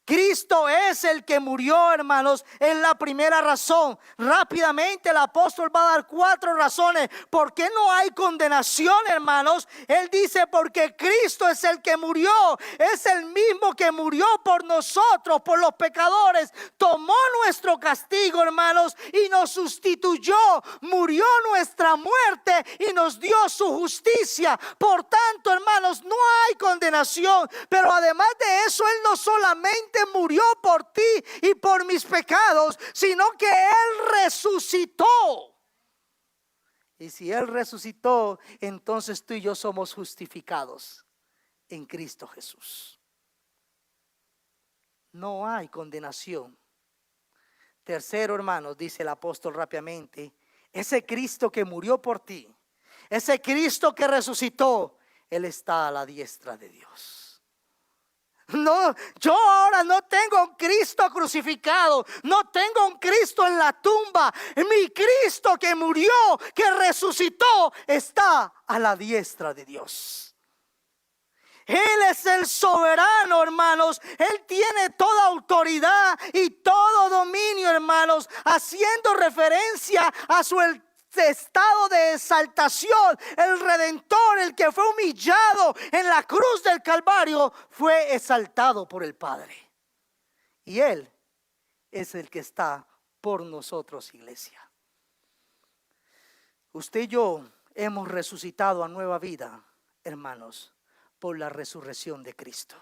Cristo es el que murió, hermanos, es la primera razón. Rápidamente el apóstol va a dar 4 razones por qué no hay condenación, hermanos. Él dice porque Cristo es el que murió, es el mismo que murió por nosotros, por los pecadores. Tomó nuestro castigo, hermanos, y nos sustituyó. Murió nuestra muerte y nos dio su justicia. Por tanto, hermanos, no hay condenación. Pero además de eso, Él no solamente murió por ti y por mis pecados, sino que Él resucitó. Y si Él resucitó, entonces tú y yo somos justificados en Cristo Jesús. No hay condenación. Tercero, hermanos, dice el apóstol rápidamente, ese Cristo que murió por ti, ese Cristo que resucitó, Él está a la diestra de Dios. No, yo ahora no tengo un Cristo crucificado, no tengo un Cristo en la tumba. Mi Cristo que murió, que resucitó, está a la diestra de Dios. Él es el soberano, hermanos. Él tiene toda autoridad y todo dominio, hermanos, haciendo referencia a su estado de exaltación. El Redentor, el que fue humillado en la cruz del Calvario, fue exaltado por el Padre. Y Él es el que está por nosotros, iglesia. Usted y yo hemos resucitado a nueva vida, hermanos, por la resurrección de Cristo.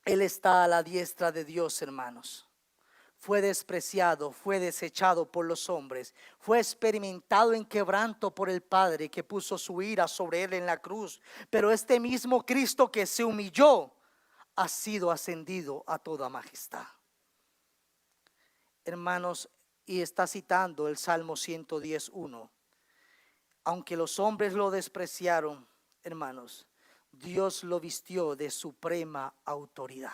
Él está a la diestra de Dios, hermanos. Fue despreciado, fue desechado por los hombres, fue experimentado en quebranto por el Padre, que puso su ira sobre él en la cruz. Pero este mismo Cristo que se humilló ha sido ascendido a toda majestad. Hermanos, y está citando el Salmo 110:1. Aunque los hombres lo despreciaron, hermanos, Dios lo vistió de suprema autoridad.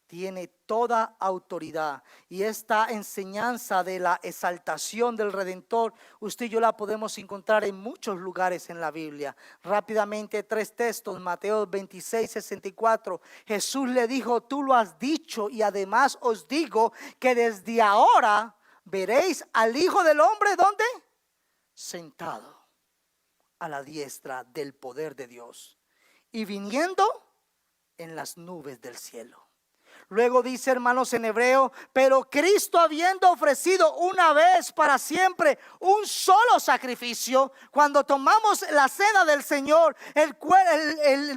Tiene toda autoridad, y esta enseñanza de la exaltación del Redentor, usted y yo la podemos encontrar en muchos lugares en la Biblia. Rápidamente, 3 textos. Mateo 26:64. Jesús le dijo: tú lo has dicho, y además os digo que desde ahora veréis al Hijo del Hombre, ¿dónde? Sentado a la diestra del poder de Dios y viniendo en las nubes del cielo. Luego dice, hermanos, en hebreo: pero Cristo, habiendo ofrecido una vez para siempre un solo sacrificio. Cuando tomamos la cena del Señor, el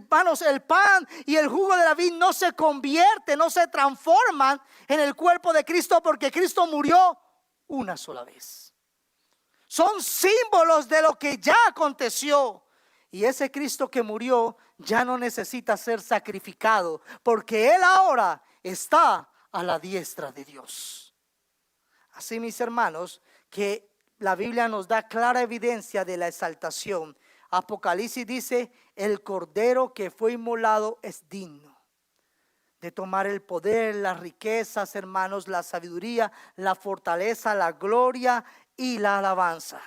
pan y el jugo de la vid no se convierten, no se transforman en el cuerpo de Cristo, porque Cristo murió una sola vez. Son símbolos de lo que ya aconteció. Y ese Cristo que murió ya no necesita ser sacrificado, porque Él ahora está a la diestra de Dios. Así, mis hermanos, que la Biblia nos da clara evidencia de la exaltación. Apocalipsis dice: el Cordero que fue inmolado es digno de tomar el poder, las riquezas, hermanos, la sabiduría, la fortaleza, la gloria y la alabanza.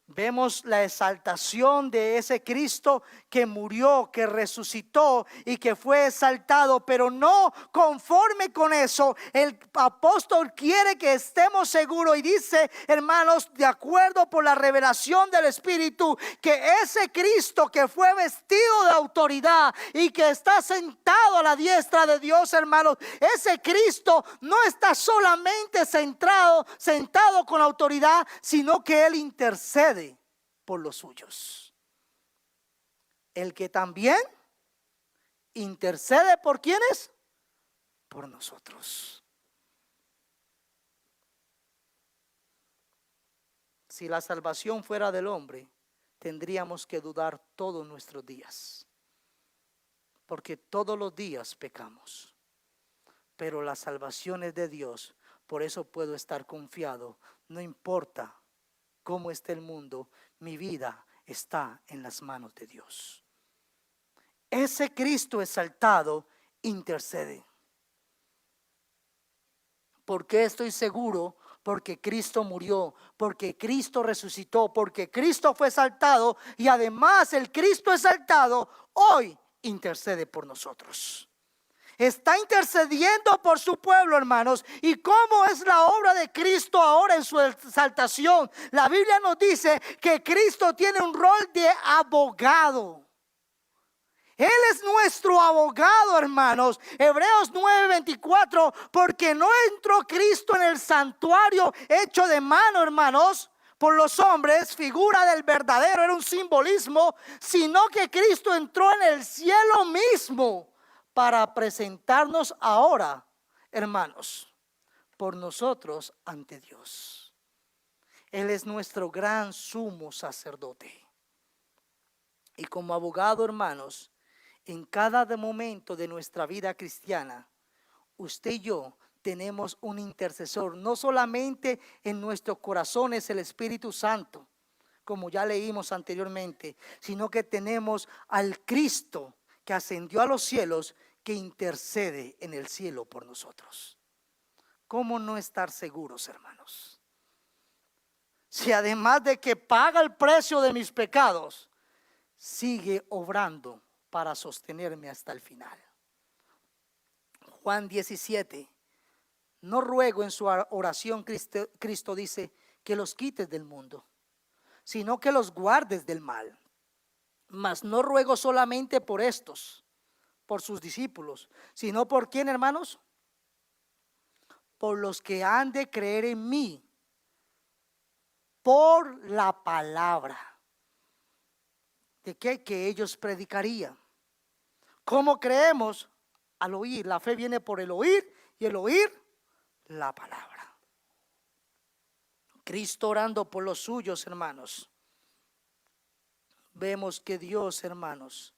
Vemos la exaltación de ese Cristo que murió, que resucitó y que fue exaltado. Pero no conforme con eso, el apóstol quiere que estemos seguros y dice, hermanos, de acuerdo por la revelación del Espíritu, que ese Cristo que fue vestido de autoridad y que está sentado a la diestra de Dios, hermanos, ese Cristo no está solamente sentado con autoridad, sino que Él intercede por los suyos. El que también intercede por ¿quiénes? Por nosotros. Si la salvación fuera del hombre, tendríamos que dudar todos nuestros días, porque todos los días pecamos. Pero la salvación es de Dios. Por eso puedo estar confiado. No importa cómo esté el mundo, mi vida está en las manos de Dios. Ese Cristo exaltado intercede. ¿Por qué estoy seguro? Porque Cristo murió, porque Cristo resucitó, porque Cristo fue exaltado, y además el Cristo exaltado hoy intercede por nosotros. Está intercediendo por su pueblo, hermanos. ¿Y cómo es la obra de Cristo ahora en su exaltación? La Biblia nos dice que Cristo tiene un rol de abogado. Él es nuestro abogado, hermanos. Hebreos 9:24, porque no entró Cristo en el santuario hecho de mano, hermanos, por los hombres, figura del verdadero, era un simbolismo, sino que Cristo entró en el cielo mismo para presentarnos ahora, hermanos, por nosotros ante Dios. Él es nuestro gran sumo sacerdote. Y como abogado, hermanos, en cada momento de nuestra vida cristiana, usted y yo tenemos un intercesor. No solamente en nuestros corazones el Espíritu Santo, como ya leímos anteriormente, sino que tenemos al Cristo que ascendió a los cielos, que intercede en el cielo por nosotros. ¿Cómo no estar seguros, hermanos? Si además de que paga el precio de mis pecados, sigue obrando para sostenerme hasta el final. Juan 17. No ruego, en su oración Cristo dice, que los quites del mundo, sino que los guardes del mal. Mas no ruego solamente por estos, por sus discípulos, sino por ¿quién, hermanos? Por los que han de creer en mí, por la palabra. ¿De qué? Que ellos predicarían. ¿Cómo creemos? Al oír. La fe viene por el oír y el oír la palabra. Cristo orando por los suyos, hermanos. Vemos que Dios, hermanos,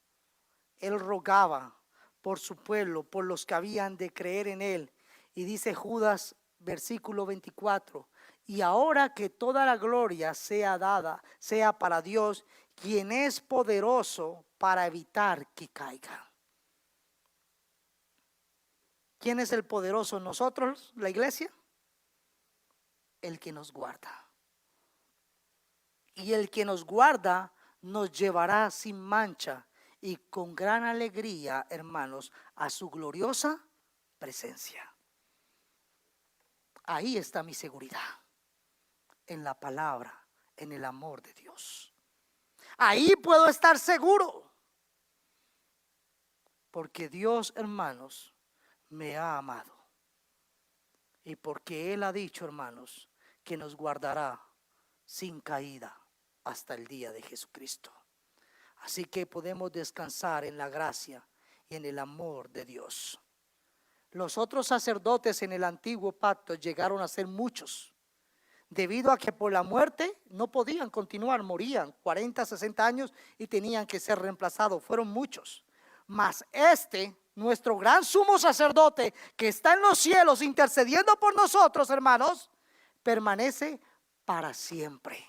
Él rogaba por su pueblo, por los que habían de creer en Él. Y dice Judas, versículo 24, y ahora que toda la gloria sea dada, sea para Dios, quien es poderoso para evitar que caiga. ¿Quién es el poderoso? ¿Nosotros, la iglesia? El que nos guarda. Y el que nos guarda nos llevará sin mancha y con gran alegría, hermanos, a su gloriosa presencia. Ahí está mi seguridad, en la palabra, en el amor de Dios. Ahí puedo estar seguro, porque Dios, hermanos, me ha amado. Y porque Él ha dicho, hermanos, que nos guardará sin caída hasta el día de Jesucristo. Así que podemos descansar en la gracia y en el amor de Dios. Los otros sacerdotes en el antiguo pacto llegaron a ser muchos, debido a que por la muerte no podían continuar, morían 40, 60 años y tenían que ser reemplazados. Fueron muchos. Mas nuestro gran sumo sacerdote que está en los cielos intercediendo por nosotros, hermanos, permanece para siempre.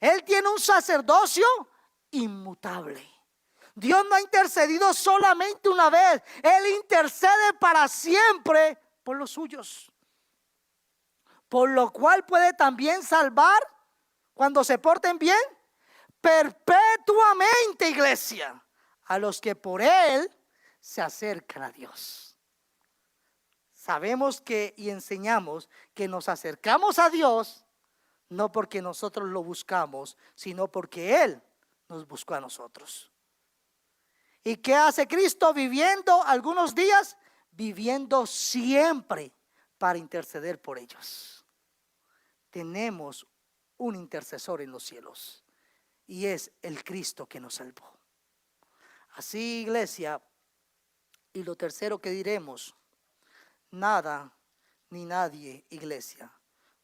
Él tiene un sacerdocio inmutable. Dios no ha intercedido solamente una vez, Él intercede para siempre por los suyos. Por lo cual puede también salvar cuando se porten bien perpetuamente, iglesia, a los que por Él se acercan a Dios. Sabemos que y enseñamos que nos acercamos a Dios no porque nosotros lo buscamos, sino porque Él nos buscó a nosotros. ¿Y qué hace Cristo viviendo algunos días? Viviendo siempre para interceder por ellos. Tenemos un intercesor en los cielos y es el Cristo que nos salvó. Así, iglesia, y lo tercero que diremos, nada ni nadie, iglesia,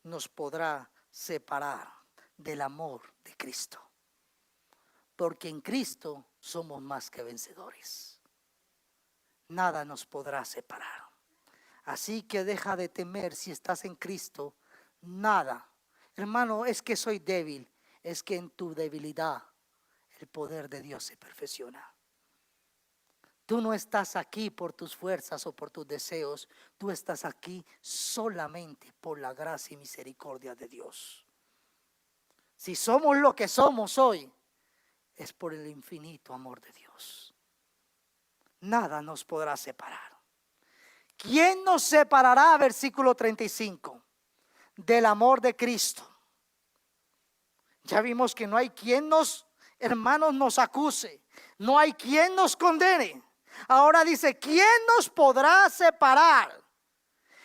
nos podrá separar del amor de Cristo. Porque en Cristo somos más que vencedores. Nada nos podrá separar. Así que deja de temer si estás en Cristo. Nada. Hermano, es que soy débil. Es que en tu debilidad el poder de Dios se perfecciona. Tú no estás aquí por tus fuerzas o por tus deseos. Tú estás aquí solamente por la gracia y misericordia de Dios. Si somos lo que somos hoy, es por el infinito amor de Dios. Nada nos podrá separar. ¿Quién nos separará? Versículo 35. Del amor de Cristo. Ya vimos que no hay quien hermanos, nos acuse. No hay quien nos condene. Ahora dice, ¿quién nos podrá separar?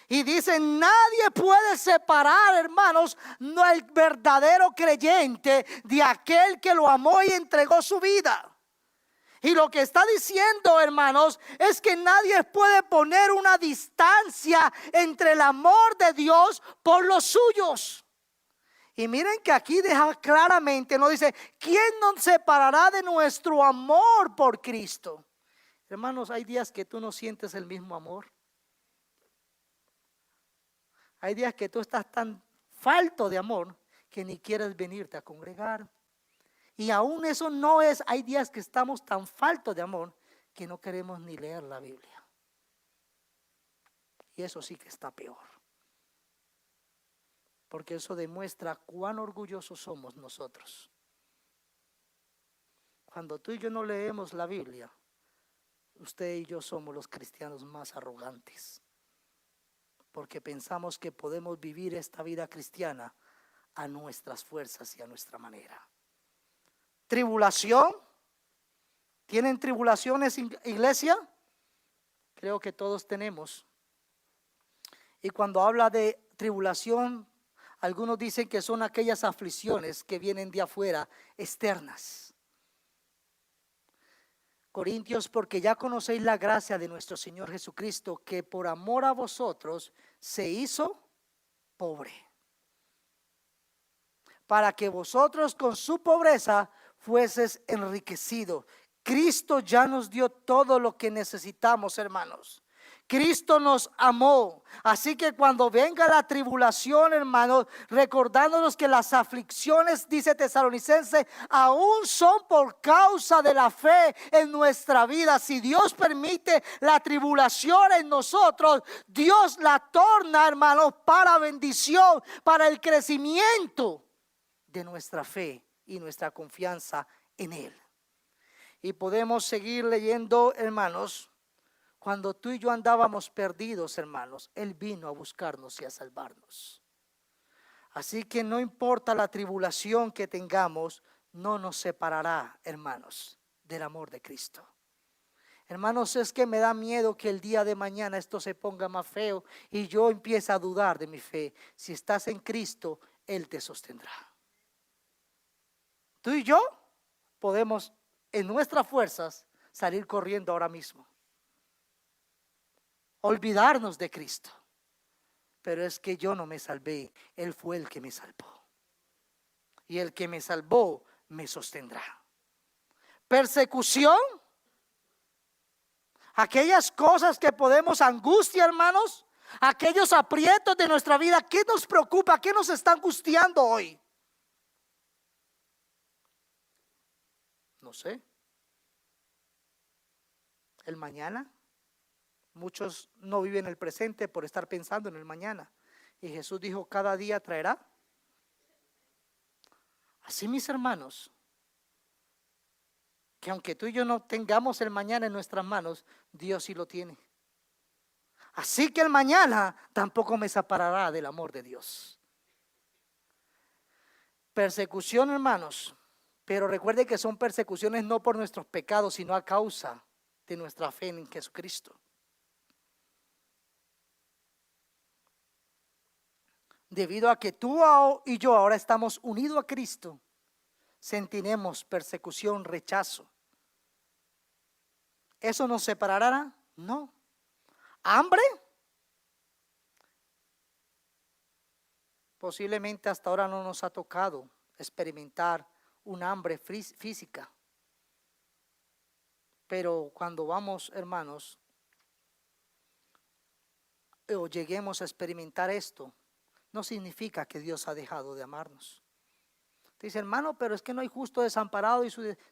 Y dice, nadie puede separar, hermanos, no el verdadero creyente de aquel que lo amó y entregó su vida. Y lo que está diciendo, hermanos, es que nadie puede poner una distancia entre el amor de Dios por los suyos. Y miren que aquí deja claramente, no dice, ¿quién nos separará de nuestro amor por Cristo? Hermanos, hay días que tú no sientes el mismo amor. Hay días que tú estás tan falto de amor que ni quieres venirte a congregar. Y aún eso no es, hay días que estamos tan faltos de amor que no queremos ni leer la Biblia. Y eso sí que está peor. Porque eso demuestra cuán orgullosos somos nosotros. Cuando tú y yo no leemos la Biblia, usted y yo somos los cristianos más arrogantes. Porque pensamos que podemos vivir esta vida cristiana a nuestras fuerzas y a nuestra manera. Tribulación. ¿Tienen tribulaciones, iglesia? Creo que todos tenemos. Y cuando habla de tribulación, algunos dicen que son aquellas aflicciones que vienen de afuera, externas. Corintios, porque ya conocéis la gracia de nuestro Señor Jesucristo, que por amor a vosotros se hizo pobre, para que vosotros con su pobreza fueses enriquecidos. Cristo ya nos dio todo lo que necesitamos, hermanos. Cristo nos amó. Así que cuando venga la tribulación, hermanos, recordándonos que las aflicciones, dice Tesalonicense, aún son por causa de la fe en nuestra vida. Si Dios permite la tribulación en nosotros, Dios la torna, hermanos, para bendición, para el crecimiento de nuestra fe y nuestra confianza en Él. Y podemos seguir leyendo, hermanos. Cuando tú y yo andábamos perdidos, hermanos, Él vino a buscarnos y a salvarnos. Así que no importa la tribulación que tengamos, no nos separará, hermanos, del amor de Cristo. Hermanos, es que me da miedo que el día de mañana esto se ponga más feo y yo empiece a dudar de mi fe. Si estás en Cristo, Él te sostendrá. Tú y yo podemos en nuestras fuerzas salir corriendo ahora mismo, olvidarnos de Cristo, pero es que yo no me salvé, Él fue el que me salvó, y el que me salvó me sostendrá. Persecución, aquellas cosas que podemos, angustia, hermanos, aquellos aprietos de nuestra vida, ¿qué nos preocupa? ¿Qué nos está angustiando hoy? No sé. El mañana. Muchos no viven el presente por estar pensando en el mañana. Y Jesús dijo, cada día traerá. Así, mis hermanos, que aunque tú y yo no tengamos el mañana en nuestras manos, Dios sí lo tiene. Así que el mañana tampoco me separará del amor de Dios. Persecución, hermanos, pero recuerde que son persecuciones no por nuestros pecados, sino a causa de nuestra fe en Jesucristo. Debido a que tú y yo ahora estamos unidos a Cristo, sentiremos persecución, rechazo. ¿Eso nos separará? No. ¿Hambre? Posiblemente hasta ahora no nos ha tocado experimentar un hambre física. Pero cuando vamos, hermanos, o lleguemos a experimentar esto, no significa que Dios ha dejado de amarnos. Dice, hermano, pero es que no hay justo desamparado.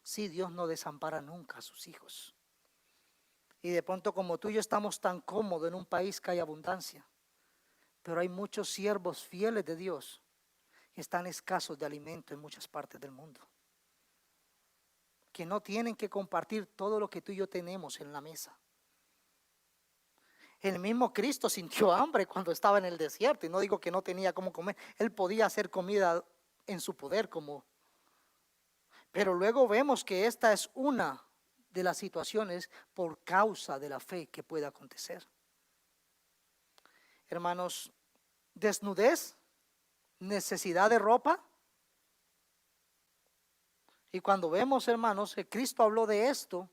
Sí, Dios no desampara nunca a sus hijos. Y de pronto, como tú y yo estamos tan cómodos en un país que hay abundancia, pero hay muchos siervos fieles de Dios que están escasos de alimento en muchas partes del mundo, que no tienen que compartir todo lo que tú y yo tenemos en la mesa. El mismo Cristo sintió hambre cuando estaba en el desierto, y no digo que no tenía cómo comer. Él podía hacer comida en su poder, pero luego vemos que esta es una de las situaciones por causa de la fe que puede acontecer. Hermanos, desnudez, necesidad de ropa. Y cuando vemos, hermanos, que Cristo habló de esto,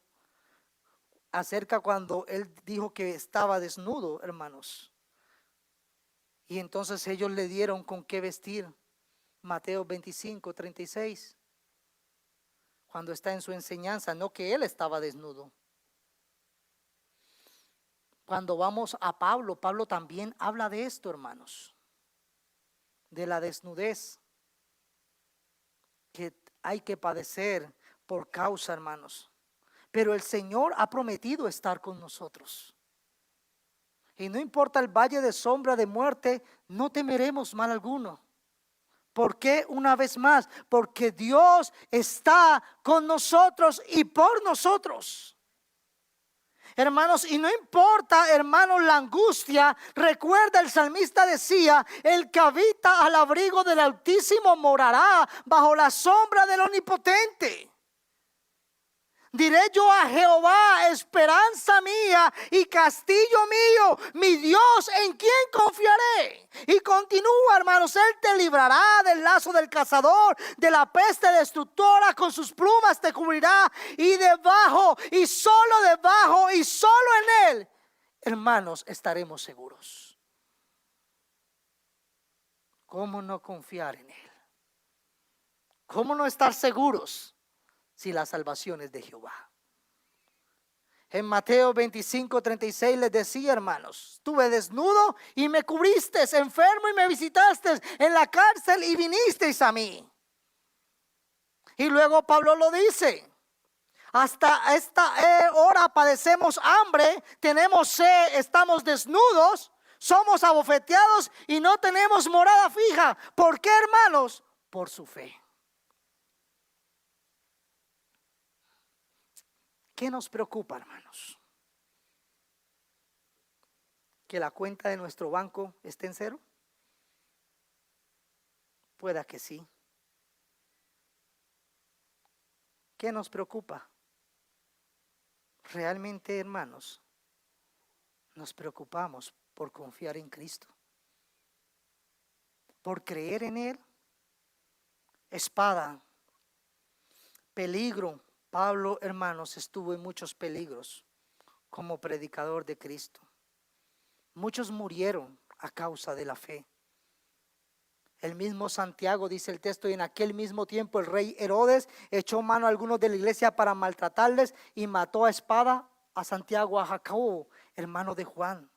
acerca cuando Él dijo que estaba desnudo, hermanos. Y entonces ellos le dieron con qué vestir. Mateo 25:36. Cuando está en su enseñanza, no que Él estaba desnudo. Cuando vamos a Pablo, Pablo también habla de esto, hermanos. De la desnudez que hay que padecer por causa, hermanos. Pero el Señor ha prometido estar con nosotros. Y no importa el valle de sombra de muerte, no temeremos mal alguno. ¿Por qué? Una vez más, porque Dios está con nosotros y por nosotros. Hermanos, y no importa, hermanos, la angustia. Recuerda, el salmista decía, el que habita al abrigo del Altísimo morará bajo la sombra del Omnipotente. Diré yo a Jehová, esperanza mía y castillo mío, mi Dios, ¿en quién confiaré? Y continúa, hermanos, Él te librará del lazo del cazador, de la peste destructora, con sus plumas te cubrirá, y debajo, y solo en Él, hermanos, estaremos seguros. ¿Cómo no confiar en Él? ¿Cómo no estar seguros si la salvación es de Jehová? En Mateo 25:36 les decía, hermanos, estuve desnudo y me cubriste, enfermo y me visitaste, en la cárcel y vinisteis a mí. Y luego Pablo lo dice: hasta esta hora padecemos hambre, tenemos sed, estamos desnudos, somos abofeteados y no tenemos morada fija. ¿Por qué, hermanos? Por su fe. ¿Qué nos preocupa, hermanos? ¿Que la cuenta de nuestro banco esté en cero? Pueda que sí. ¿Qué nos preocupa? Realmente, hermanos, nos preocupamos por confiar en Cristo, por creer en Él. Espada, peligro. Pablo, hermanos, estuvo en muchos peligros como predicador de Cristo. Muchos murieron a causa de la fe. El mismo Santiago, dice el texto, y en aquel mismo tiempo el rey Herodes echó mano a algunos de la iglesia para maltratarles y mató a espada a Santiago, a Jacobo, hermano de Juan.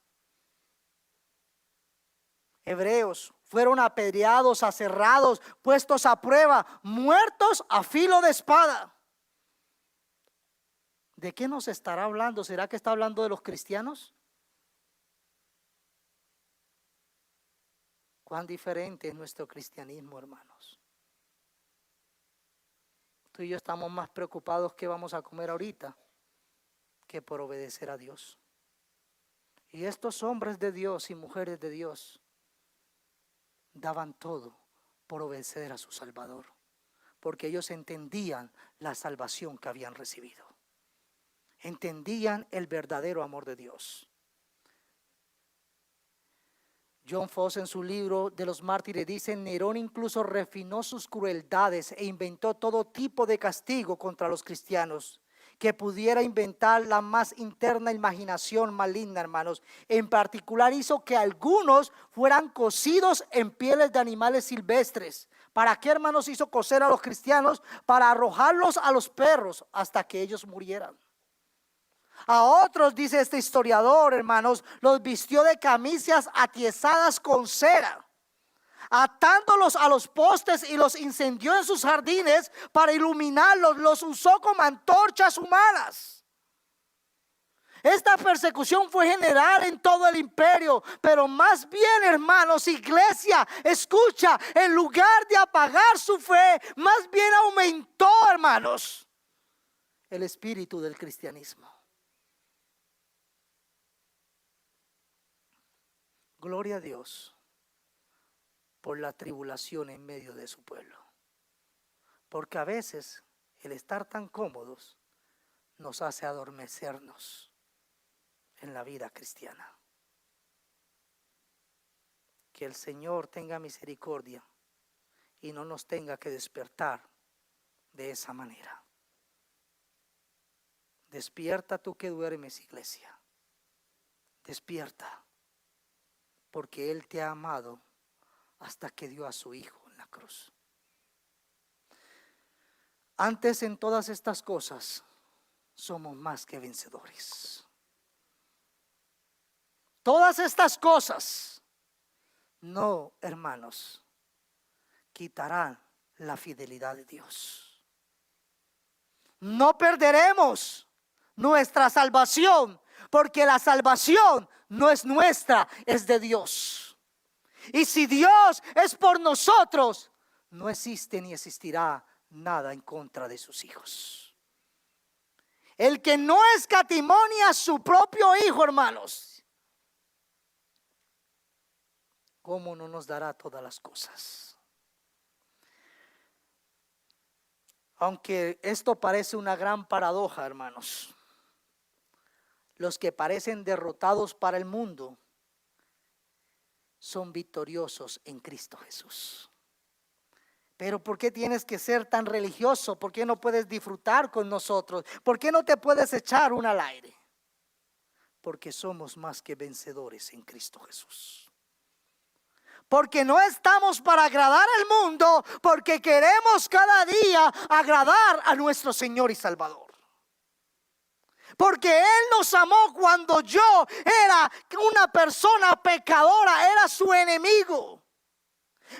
Hebreos fueron apedreados, aserrados, puestos a prueba, muertos a filo de espada. ¿De qué nos estará hablando? ¿Será que está hablando de los cristianos? Cuán diferente es nuestro cristianismo, hermanos. Tú y yo estamos más preocupados qué vamos a comer ahorita que por obedecer a Dios. Y estos hombres de Dios y mujeres de Dios daban todo por obedecer a su Salvador, porque ellos entendían la salvación que habían recibido. Entendían el verdadero amor de Dios. John Foss, en su libro de los mártires, dice: Nerón incluso refinó sus crueldades e inventó todo tipo de castigo contra los cristianos que pudiera inventar la más interna imaginación maligna, hermanos. En particular hizo que algunos fueran cocidos en pieles de animales silvestres. ¿Para qué, hermanos, hizo cocer a los cristianos? Para arrojarlos a los perros hasta que ellos murieran. A otros, dice este historiador, hermanos, los vistió de camisas atiezadas con cera, atándolos a los postes, y los incendió en sus jardines para iluminarlos. Los usó como antorchas humanas. Esta persecución fue general en todo el imperio, pero más bien, hermanos, iglesia, escucha, en lugar de apagar su fe, más bien aumentó, hermanos, el espíritu del cristianismo. Gloria a Dios por la tribulación en medio de su pueblo. Porque a veces el estar tan cómodos nos hace adormecernos en la vida cristiana. Que el Señor tenga misericordia y no nos tenga que despertar de esa manera. Despierta tú que duermes, iglesia. Despierta. Porque Él te ha amado hasta que dio a su Hijo en la cruz. Antes, en todas estas cosas somos más que vencedores. Todas estas cosas no, hermanos, quitarán la fidelidad de Dios. No perderemos nuestra salvación, porque la salvación no es nuestra, es de Dios. Y si Dios es por nosotros, no existe ni existirá nada en contra de sus hijos. El que no escatimonia a su propio Hijo, hermanos, ¿cómo no nos dará todas las cosas? Aunque esto parece una gran paradoja, hermanos, los que parecen derrotados para el mundo son victoriosos en Cristo Jesús. Pero ¿por qué tienes que ser tan religioso? ¿Por qué no puedes disfrutar con nosotros? ¿Por qué no te puedes echar un al aire? Porque somos más que vencedores en Cristo Jesús. Porque no estamos para agradar al mundo, porque queremos cada día agradar a nuestro Señor y Salvador. Porque Él nos amó cuando yo era una persona pecadora, era su enemigo.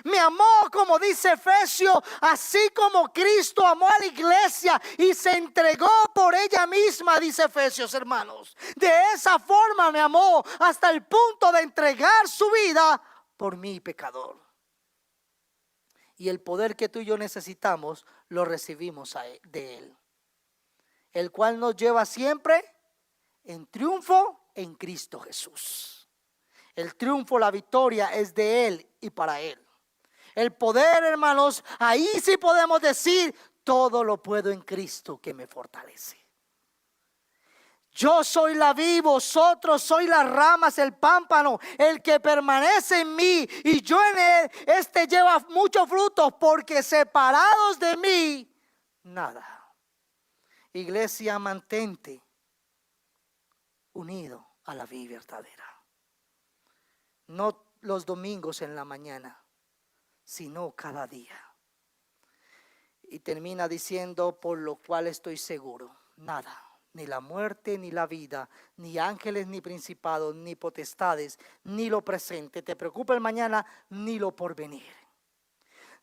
Me amó, como dice Efesios, así como Cristo amó a la iglesia y se entregó por ella misma, dice Efesios, hermanos. De esa forma me amó hasta el punto de entregar su vida por mí, pecador. Y el poder que tú y yo necesitamos lo recibimos de Él, el cual nos lleva siempre en triunfo en Cristo Jesús. El triunfo, la victoria es de Él y para Él. El poder, hermanos, ahí sí podemos decir, todo lo puedo en Cristo que me fortalece. Yo soy la vid, vosotros sois las ramas, el pámpano. El que permanece en mí y yo en él, este lleva muchos frutos, porque separados de mí, nada. Iglesia, mantente unido a la vida verdadera. No los domingos en la mañana, sino cada día. Y termina diciendo, por lo cual estoy seguro, nada, ni la muerte, ni la vida, ni ángeles, ni principados, ni potestades, ni lo presente, te preocupa el mañana, ni lo porvenir.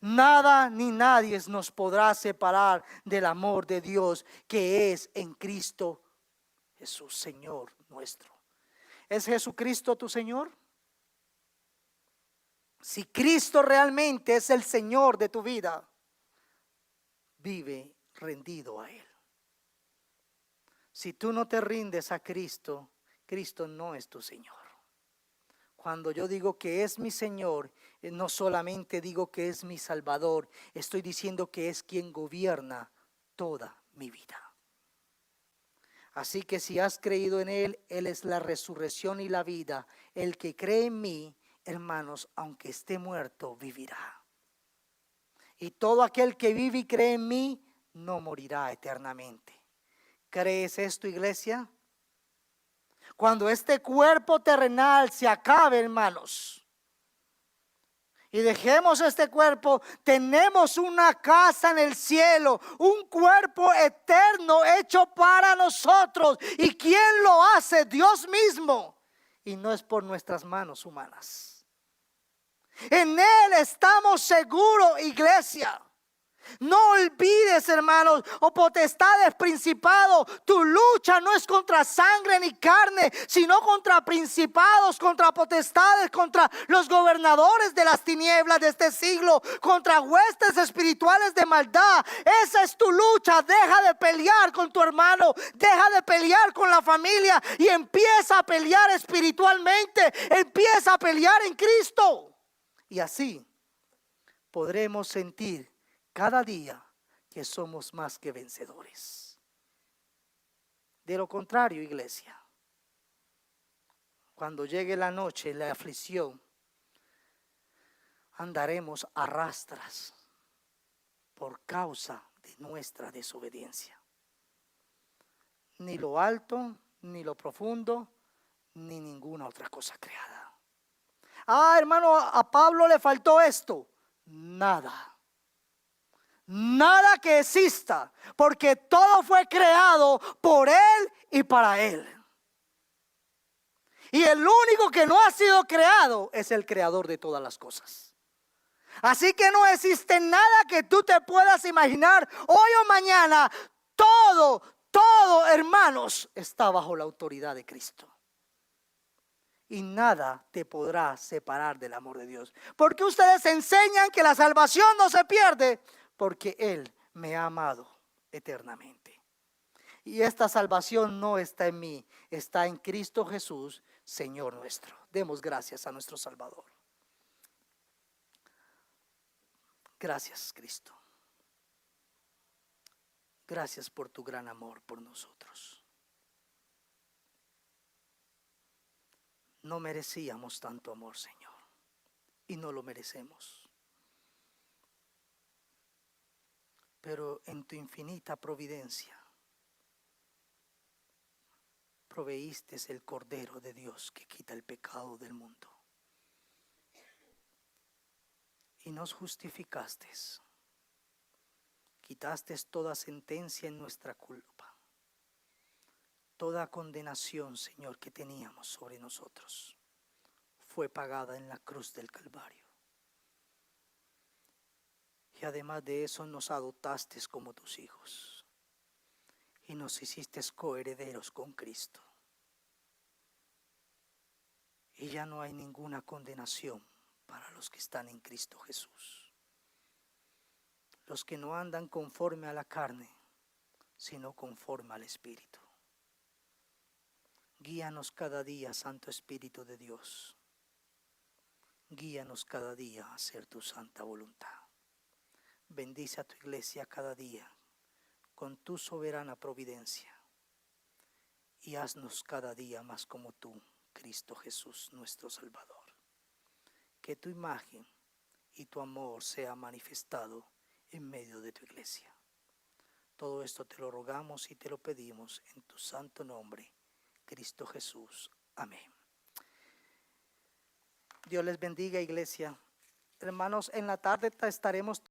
Nada ni nadie nos podrá separar del amor de Dios que es en Cristo Jesús, Señor nuestro. ¿Es Jesucristo tu Señor? Si Cristo realmente es el Señor de tu vida, vive rendido a Él. Si tú no te rindes a Cristo, Cristo no es tu Señor. Cuando yo digo que es mi Señor, no solamente digo que es mi Salvador, estoy diciendo que es quien gobierna toda mi vida. Así que si has creído en Él, Él es la resurrección y la vida. El que cree en mí, hermanos, aunque esté muerto, vivirá. Y todo aquel que vive y cree en mí, no morirá eternamente. ¿Crees esto, iglesia? Cuando este cuerpo terrenal se acabe, hermanos, y dejemos este cuerpo, tenemos una casa en el cielo, un cuerpo eterno hecho para nosotros. ¿Y quién lo hace? Dios mismo. Y no es por nuestras manos humanas. En Él estamos seguros, iglesia. No olvides, hermanos, o potestades, principados, tu lucha no es contra sangre ni carne, sino contra principados, contra potestades, contra los gobernadores de las tinieblas de este siglo, contra huestes espirituales de maldad. Esa es tu lucha. Deja de pelear con tu hermano, deja de pelear con la familia y empieza a pelear espiritualmente, empieza a pelear en Cristo. Y así podremos sentir cada día que somos más que vencedores. De lo contrario, iglesia, cuando llegue la noche, la aflicción, andaremos a rastras por causa de nuestra desobediencia. Ni lo alto, ni lo profundo, ni ninguna otra cosa creada. Hermano, a Pablo le faltó esto. Nada. Nada que exista, porque todo fue creado por Él y para Él. Y el único que no ha sido creado es el creador de todas las cosas. Así que no existe nada que tú te puedas imaginar hoy o mañana. Todo, hermanos, está bajo la autoridad de Cristo. Y nada te podrá separar del amor de Dios. Porque ustedes enseñan que la salvación no se pierde, porque Él me ha amado eternamente. Y esta salvación no está en mí, está en Cristo Jesús, Señor nuestro. Demos gracias a nuestro Salvador. Gracias, Cristo. Gracias por tu gran amor por nosotros. No merecíamos tanto amor, Señor, y no lo merecemos. Pero en tu infinita providencia proveíste el Cordero de Dios que quita el pecado del mundo. Y nos justificaste. Quitaste toda sentencia en nuestra culpa. Toda condenación, Señor, que teníamos sobre nosotros fue pagada en la cruz del Calvario. Y además de eso nos adoptaste como tus hijos. Y nos hiciste coherederos con Cristo. Y ya no hay ninguna condenación para los que están en Cristo Jesús. Los que no andan conforme a la carne, sino conforme al Espíritu. Guíanos cada día, Santo Espíritu de Dios. Guíanos cada día a hacer tu santa voluntad. Bendice a tu iglesia cada día con tu soberana providencia. Y haznos cada día más como tú, Cristo Jesús, nuestro Salvador. Que tu imagen y tu amor sea manifestado en medio de tu iglesia. Todo esto te lo rogamos y te lo pedimos en tu santo nombre, Cristo Jesús. Amén. Dios les bendiga, iglesia. Hermanos, en la tarde estaremos